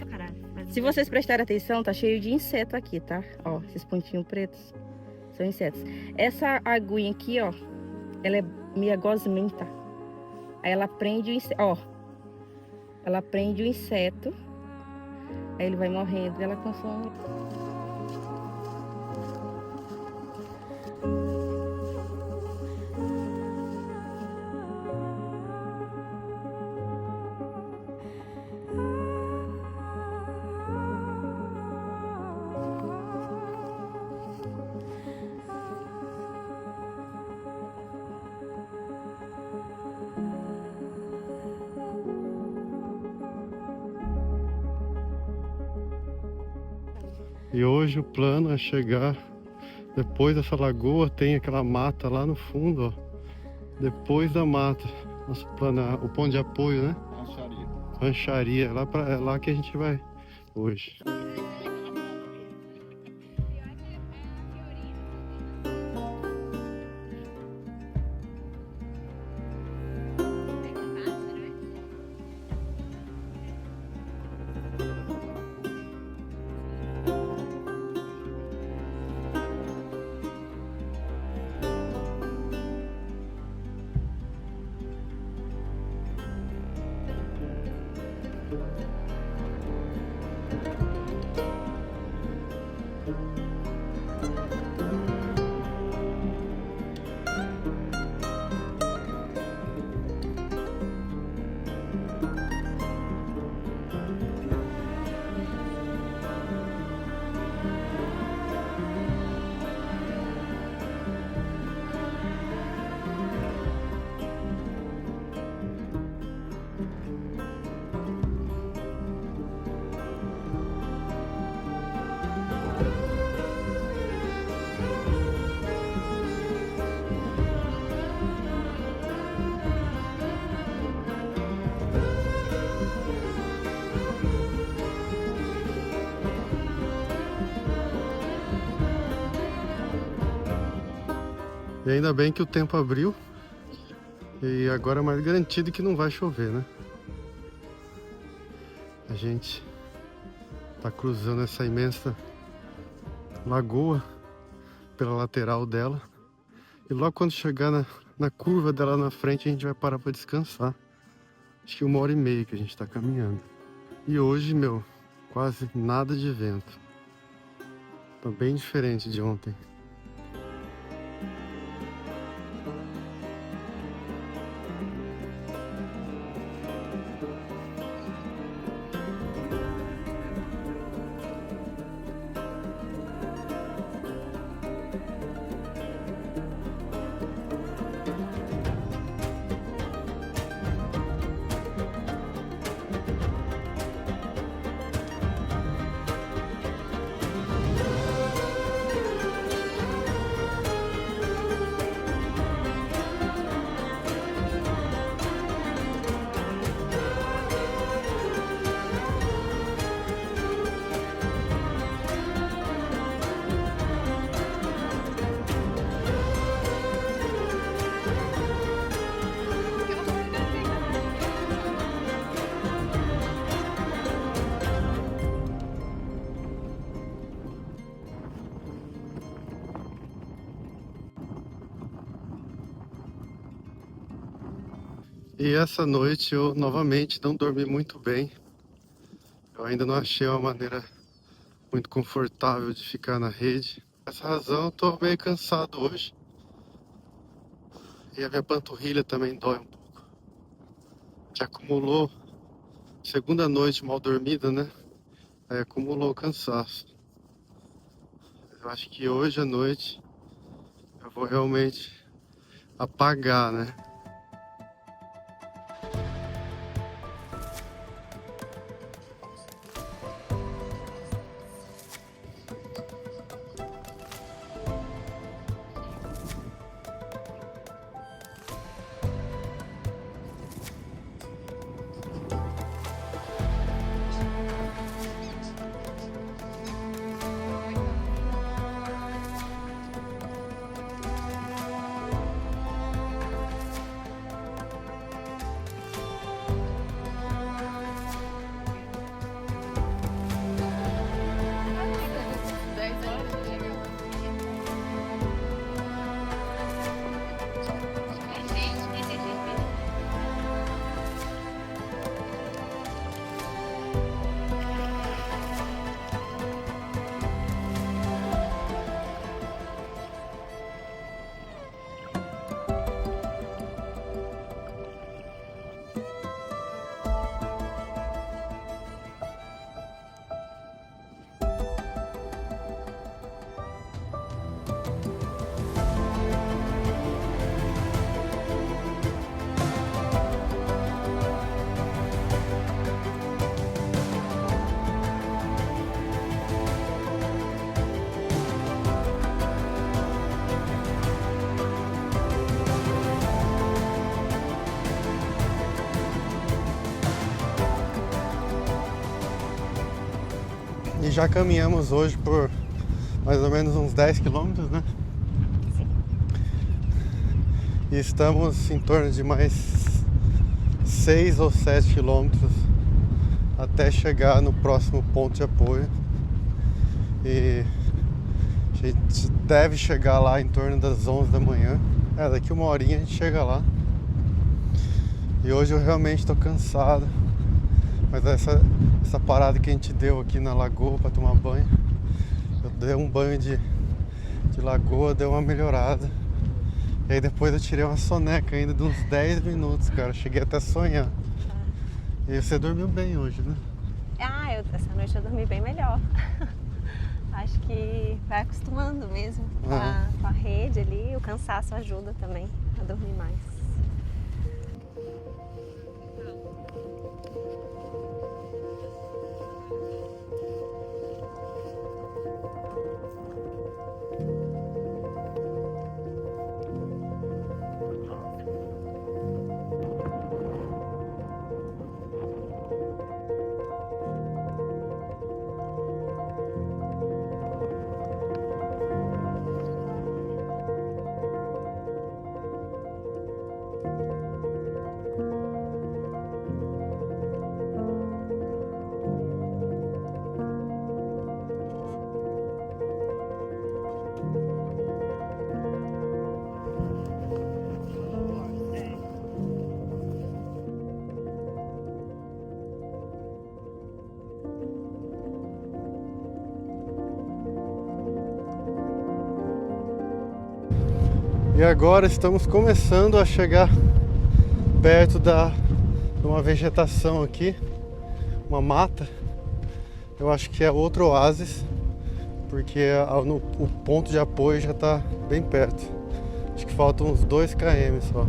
Se vocês prestarem atenção, tá cheio de inseto aqui, tá? Ó, esses pontinhos pretos são insetos. Essa aguinha aqui, ó, ela é meio gosmenta. Aí ela prende o inseto, ó. Ela prende o inseto. Aí ele vai morrendo e ela consome. E hoje o plano é chegar depois dessa lagoa, tem aquela mata lá no fundo, ó. Depois da mata, nosso plano é o ponto de apoio, né? Rancharia. Rancharia, é lá que a gente vai hoje. E ainda bem que o tempo abriu e agora é mais garantido que não vai chover, né? A gente tá cruzando essa imensa lagoa pela lateral dela e logo quando chegar na curva dela na frente a gente vai parar para descansar. Acho que 1h30 que a gente tá caminhando. E hoje, meu, quase nada de vento. Tá bem diferente de ontem. E essa noite eu novamente não dormi muito bem. Eu ainda não achei uma maneira muito confortável de ficar na rede. Por essa razão eu tô meio cansado hoje. E a minha panturrilha também dói um pouco. Que acumulou segunda noite mal dormida, né? Aí acumulou o cansaço. Eu acho que hoje à noite eu vou realmente apagar, né? E já caminhamos hoje por mais ou menos uns 10 quilômetros, né? Sim. E estamos em torno de mais 6 ou 7 quilômetros até chegar no próximo ponto de apoio. E a gente deve chegar lá em torno das 11 da manhã. Daqui uma horinha a gente chega lá. E hoje eu realmente estou cansado. Mas essa parada que a gente deu aqui na lagoa para tomar banho, eu dei um banho de lagoa, deu uma melhorada. E aí depois eu tirei uma soneca ainda de uns 10 minutos, cara. Cheguei até a sonhar. E você dormiu bem hoje, né? Essa noite eu dormi bem melhor. Acho que vai acostumando mesmo com a rede ali. O cansaço ajuda também a dormir mais. E agora estamos começando a chegar perto de uma vegetação aqui, uma mata. Eu acho que é outro oásis, porque o ponto de apoio já está bem perto. Acho que faltam uns 2 km só.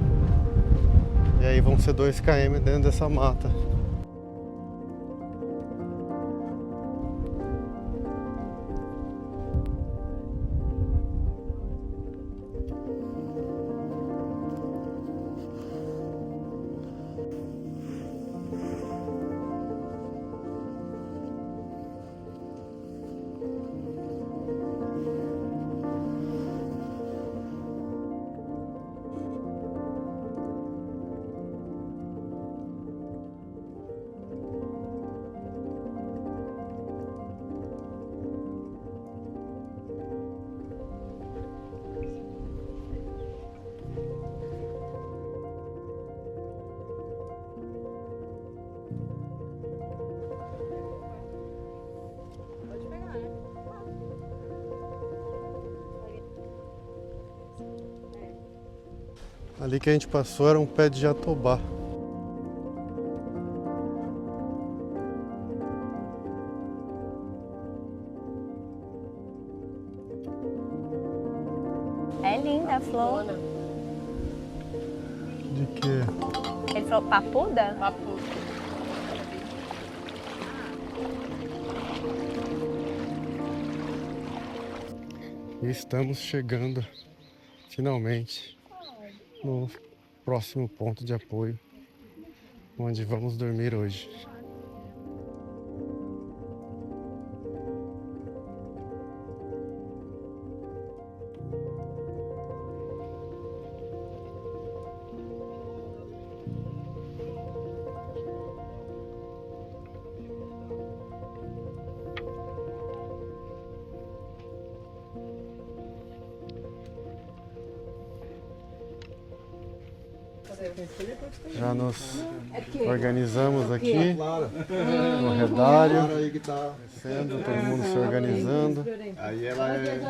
E aí vão ser 2 km dentro dessa mata. Ali que a gente passou era um pé de jatobá. É linda a flor. De quê? Ele falou papuda? Papuda. E estamos chegando finalmente no próximo ponto de apoio, onde vamos dormir hoje. Já nos organizamos aqui no redário, descendo, todo mundo se organizando. Aí ela é...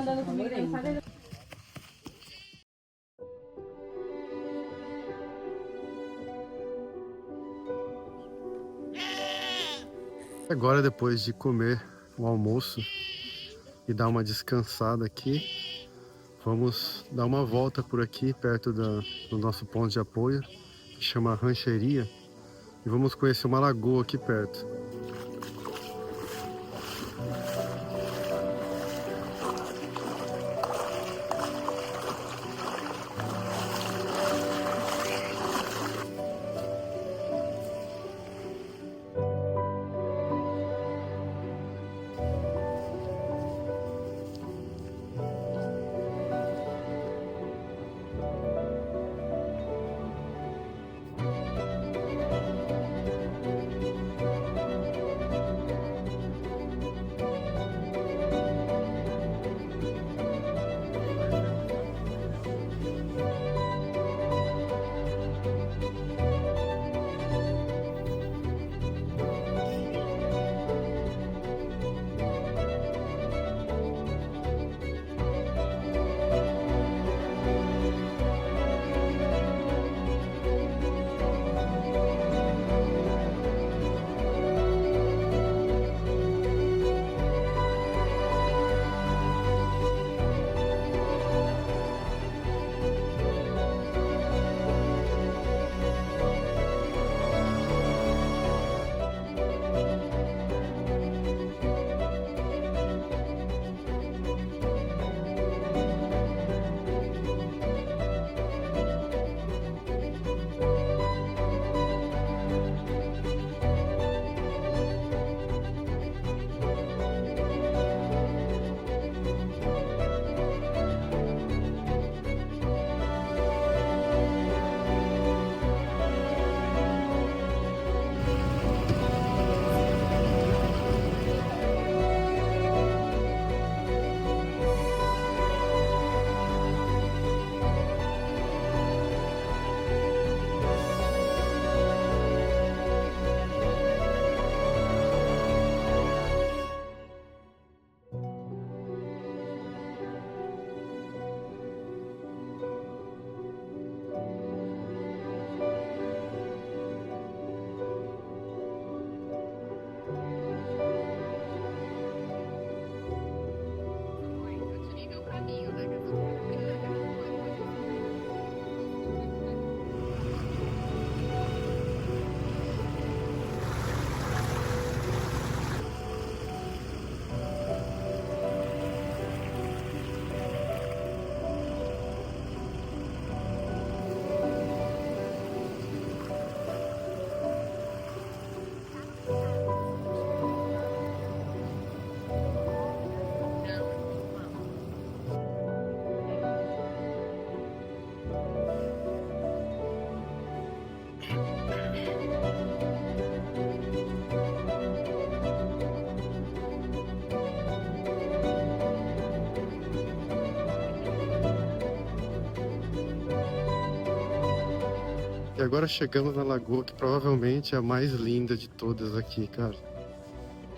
Agora, depois de comer o almoço e dar uma descansada aqui, vamos dar uma volta por aqui perto do nosso ponto de apoio, que chama Rancheria, e vamos conhecer uma lagoa aqui perto. E agora chegamos na lagoa que provavelmente é a mais linda de todas aqui, cara.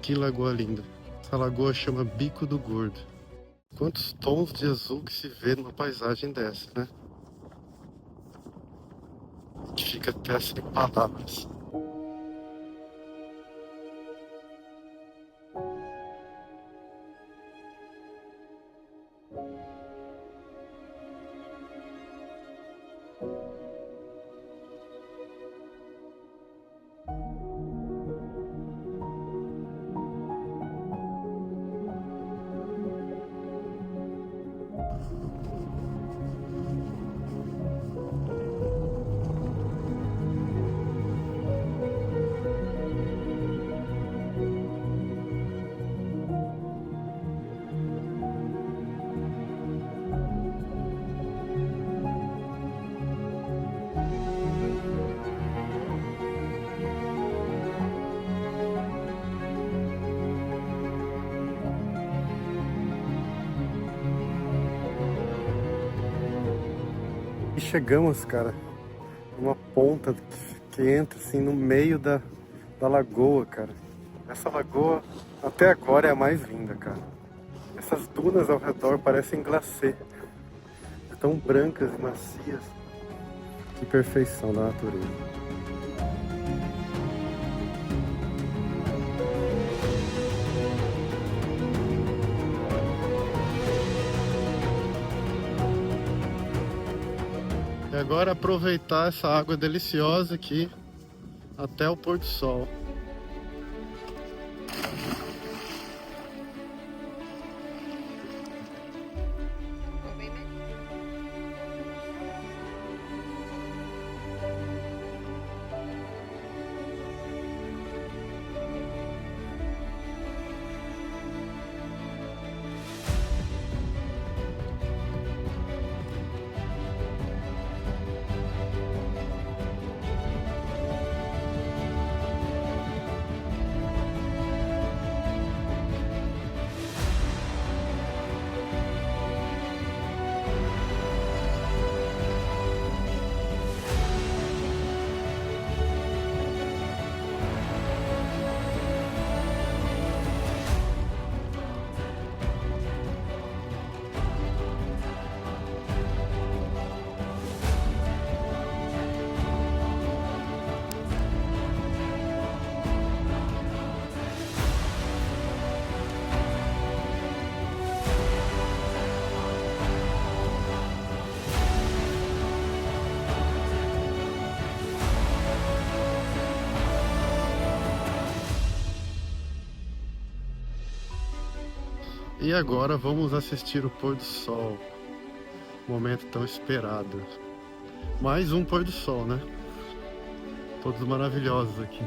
Que lagoa linda. Essa lagoa chama Bico do Gordo. Quantos tons de azul que se vê numa paisagem dessa, né? A gente fica até sem palavras. E chegamos, cara, numa ponta que entra assim no meio da lagoa, cara. Essa lagoa até agora é a mais linda, cara. Essas dunas ao redor parecem glacê. Tão brancas e macias. Que perfeição da natureza. E agora aproveitar essa água deliciosa aqui até o pôr do sol. E agora vamos assistir o pôr do sol. Momento tão esperado. Mais um pôr do sol, né? Todos maravilhosos aqui.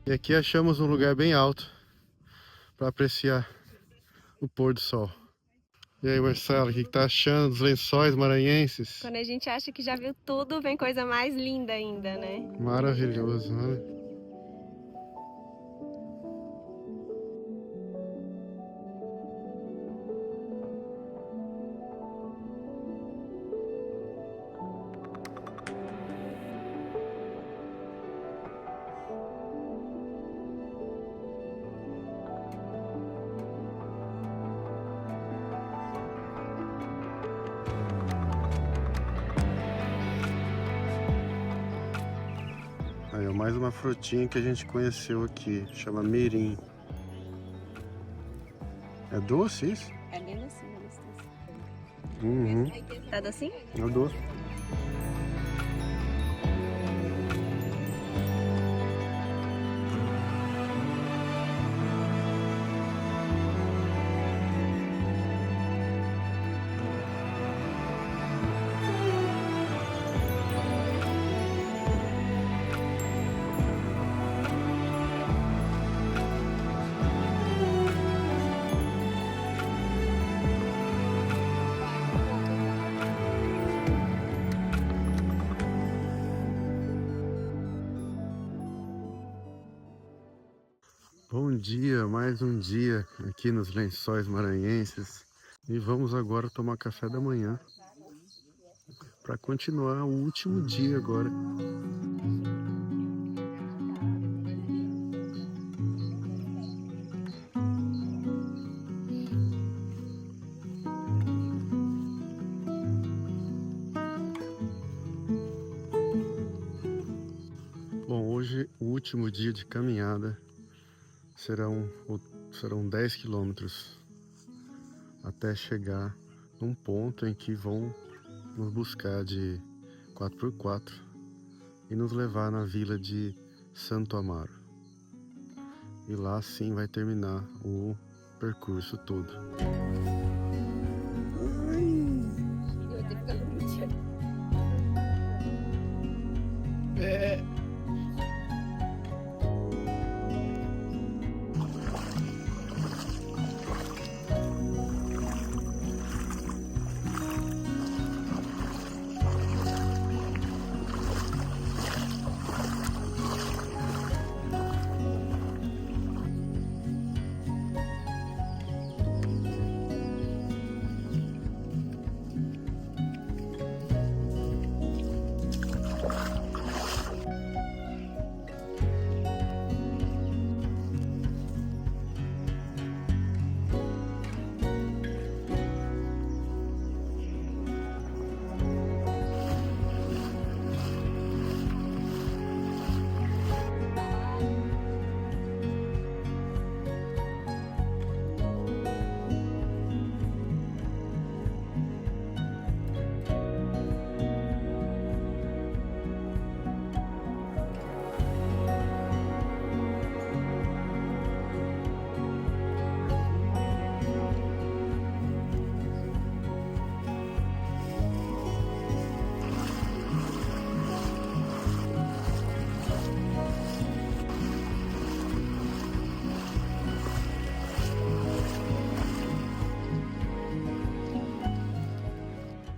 E aqui achamos um lugar bem alto para apreciar o pôr do sol. E aí, Marcelo, o que tá achando dos Lençóis Maranhenses? Quando a gente acha que já viu tudo, vem coisa mais linda ainda, né? Maravilhoso, né? Aí, ó, mais uma frutinha que a gente conheceu aqui, chama mirim. É doce isso? É bem docinho, gostoso. Uhum. Tá docinho? É doce. Bom dia, mais um dia aqui nos Lençóis Maranhenses. E vamos agora tomar café da manhã para continuar o último dia agora. Bom, hoje o último dia de caminhada serão 10 quilômetros até chegar num ponto em que vão nos buscar de 4x4 e nos levar na vila de Santo Amaro. E lá sim vai terminar o percurso todo.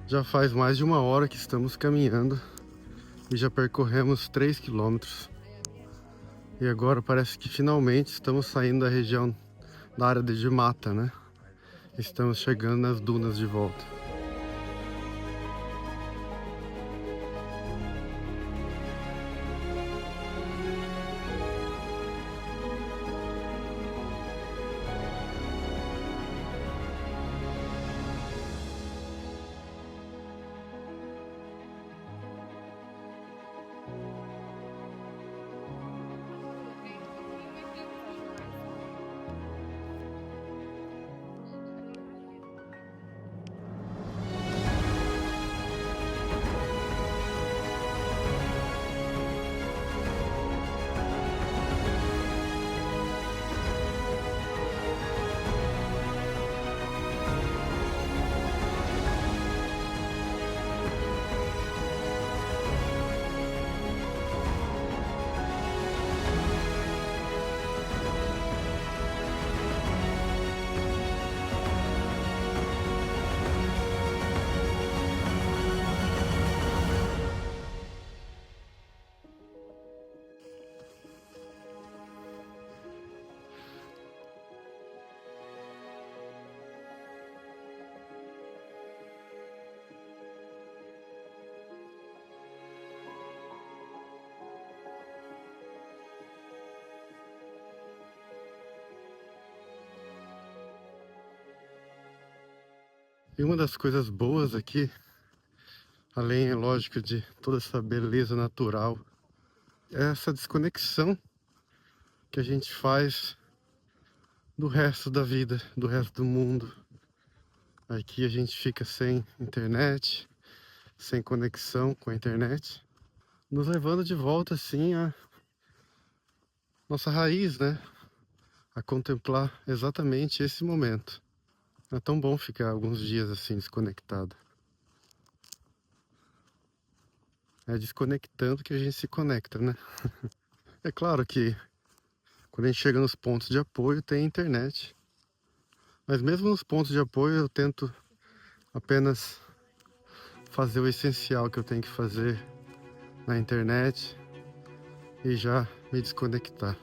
Já faz mais de 1 hora que estamos caminhando e já percorremos 3 quilômetros. E agora parece que finalmente estamos saindo da região da área de mata, né? Estamos chegando nas dunas de volta. E uma das coisas boas aqui, além, é lógico, de toda essa beleza natural, é essa desconexão que a gente faz do resto da vida, do resto do mundo. Aqui a gente fica sem internet, sem conexão com a internet, nos levando de volta, assim, a nossa raiz, né? A contemplar exatamente esse momento. É tão bom ficar alguns dias assim desconectado. É desconectando que a gente se conecta, né? É claro que quando a gente chega nos pontos de apoio tem internet. Mas mesmo nos pontos de apoio eu tento apenas fazer o essencial que eu tenho que fazer na internet e já me desconectar.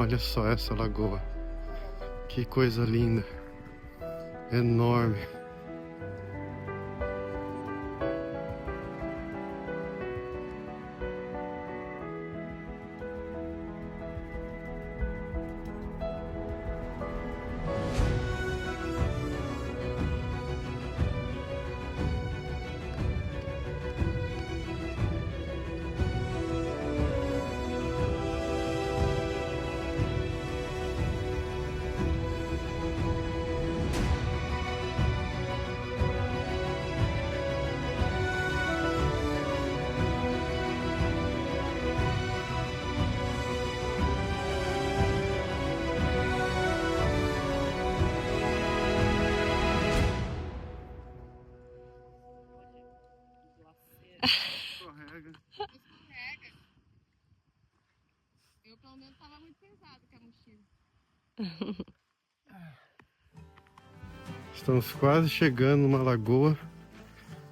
Olha só essa lagoa. Que coisa linda. Enorme. Escorrega. Eu pelo menos tava muito pesado com a mochila. Estamos quase chegando numa lagoa,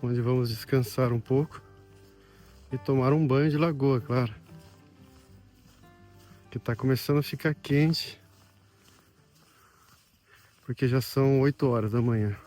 onde vamos descansar um pouco e tomar um banho de lagoa, claro. Que está começando a ficar quente, porque já são 8 horas da manhã.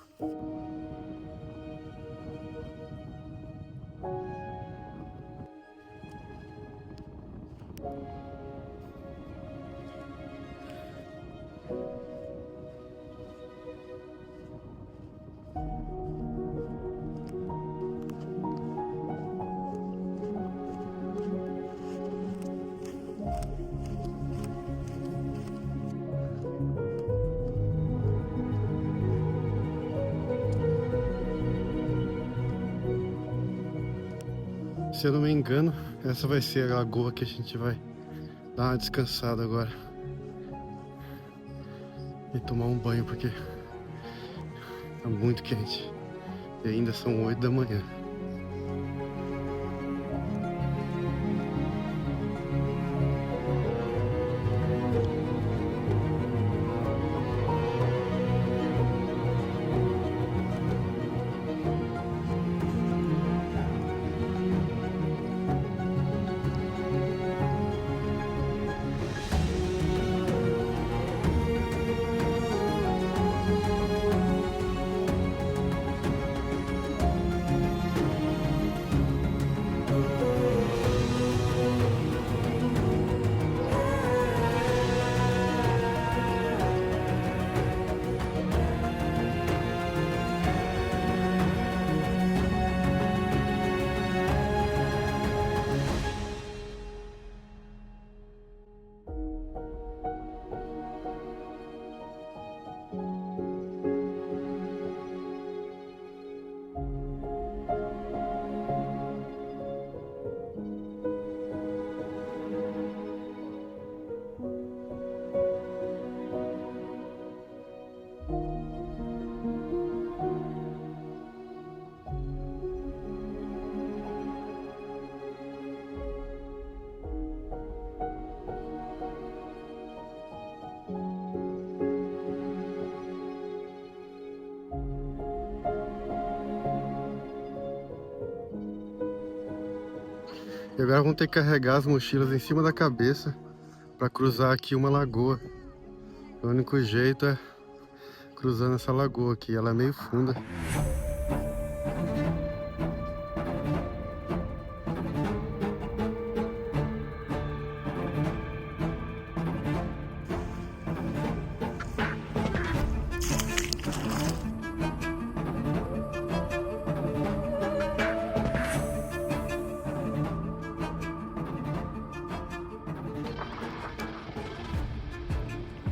Se eu não me engano, essa vai ser a lagoa que a gente vai dar uma descansada agora. E tomar um banho, porque tá muito quente. E ainda são 8 da manhã. E agora vamos ter que carregar as mochilas em cima da cabeça para cruzar aqui uma lagoa. O único jeito é cruzando essa lagoa aqui, ela é meio funda.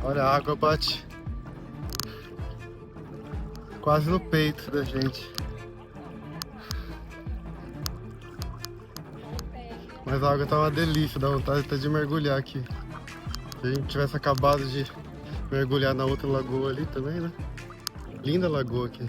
Olha, a água bate quase no peito da gente. Mas a água tá uma delícia, dá vontade até de mergulhar aqui. Se a gente tivesse acabado de mergulhar na outra lagoa ali também, né? Linda lagoa aqui.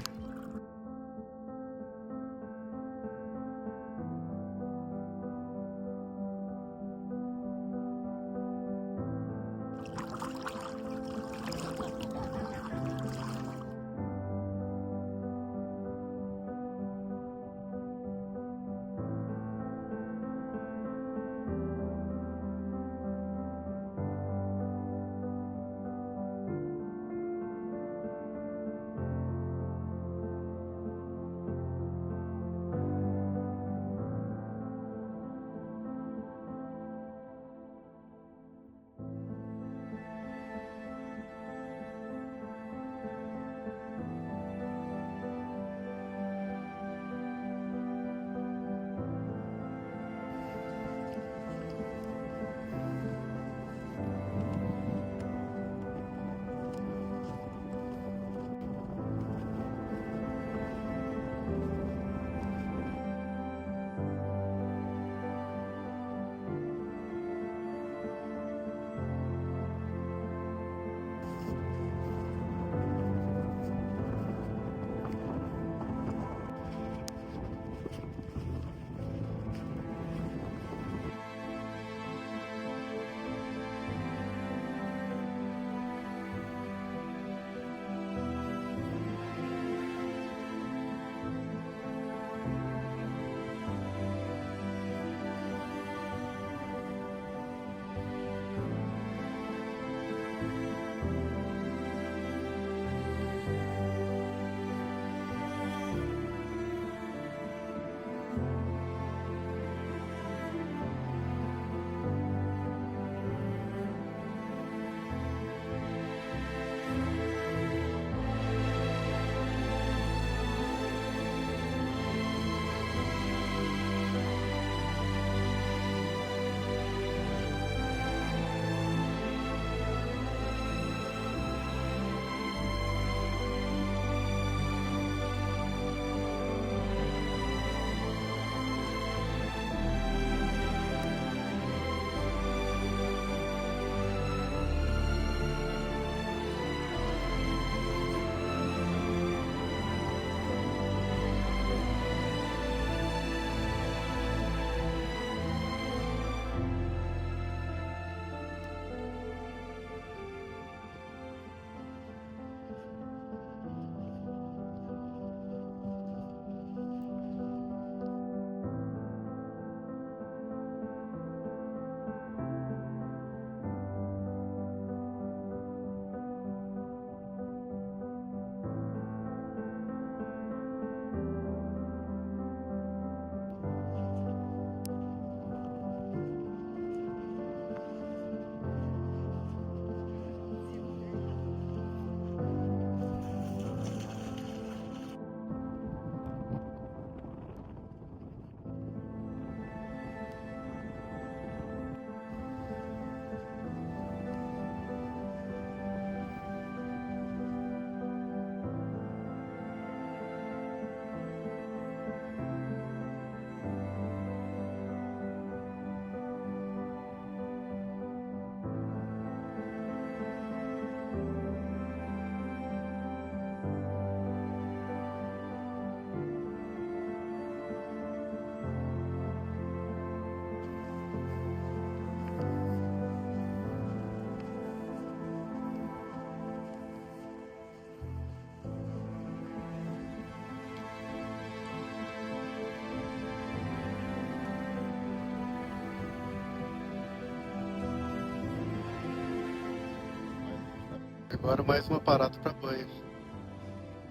Agora mais uma parada para banho.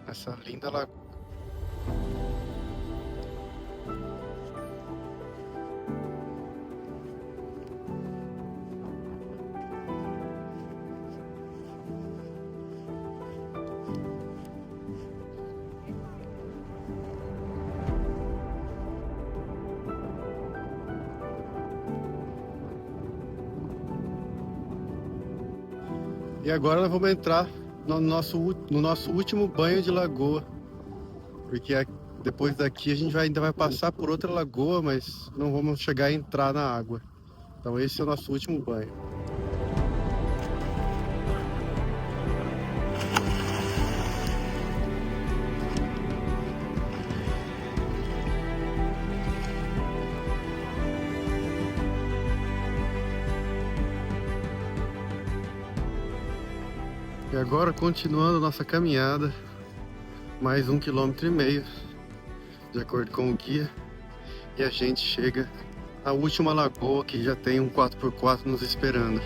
Essa linda lagoa. E agora nós vamos entrar no nosso último banho de lagoa, porque depois daqui a gente ainda vai passar por outra lagoa, mas não vamos chegar a entrar na água. Então esse é o nosso último banho. E agora, continuando a nossa caminhada, mais 1,5 km, de acordo com o guia, e a gente chega à última lagoa, que já tem um 4x4 nos esperando.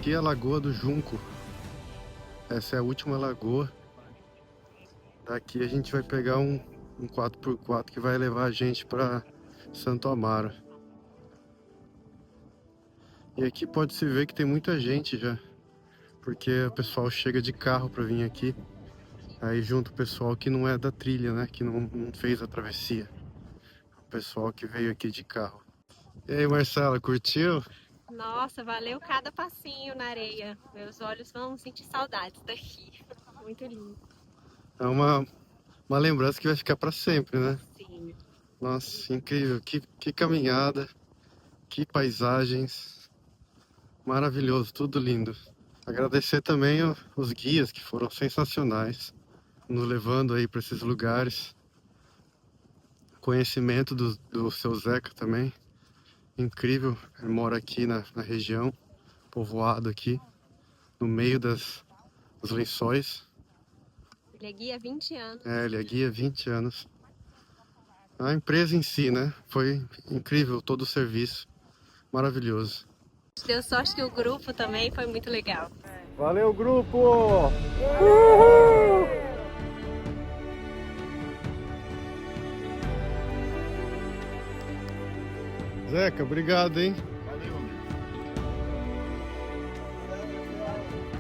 Aqui é a Lagoa do Junco. Essa é a última lagoa. Daqui a gente vai pegar um 4x4 que vai levar a gente para Santo Amaro. E aqui pode-se ver que tem muita gente já, porque o pessoal chega de carro para vir aqui. Aí junto o pessoal que não é da trilha, né? Que não fez a travessia. O pessoal que veio aqui de carro. E aí, Marcela, curtiu? Nossa, valeu cada passinho na areia. Meus olhos vão sentir saudades daqui. Muito lindo. É uma lembrança que vai ficar para sempre, né? Sim. Nossa, incrível. Que caminhada, que paisagens. Maravilhoso, tudo lindo. Agradecer também os guias que foram sensacionais, nos levando aí para esses lugares. Conhecimento do seu Zeca também. Incrível, ele mora aqui na região, povoado aqui, no meio dos lençóis. Ele é guia há 20 anos. É, ele é guia há 20 anos. A empresa em si, né? Foi incrível todo o serviço, maravilhoso. Deu sorte que o grupo também foi muito legal. Valeu, grupo! Zeca, obrigado, hein? Valeu, amigo.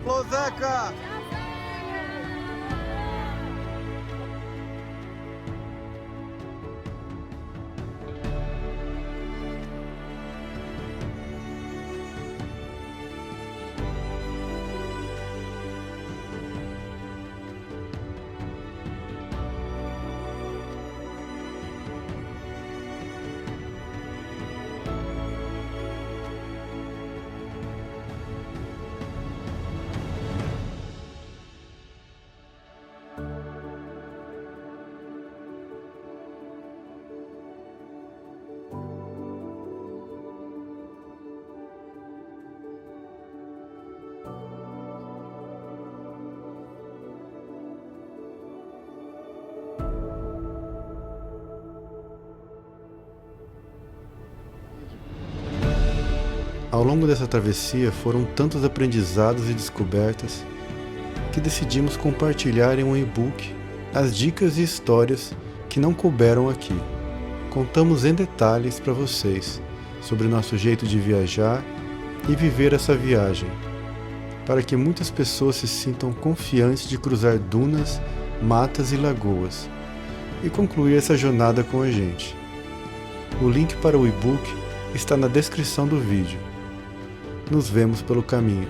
Alô, Zeca! Ao longo dessa travessia foram tantos aprendizados e descobertas que decidimos compartilhar em um e-book as dicas e histórias que não couberam aqui. Contamos em detalhes para vocês sobre nosso jeito de viajar e viver essa viagem, para que muitas pessoas se sintam confiantes de cruzar dunas, matas e lagoas e concluir essa jornada com a gente. O link para o e-book está na descrição do vídeo. Nos vemos pelo caminho.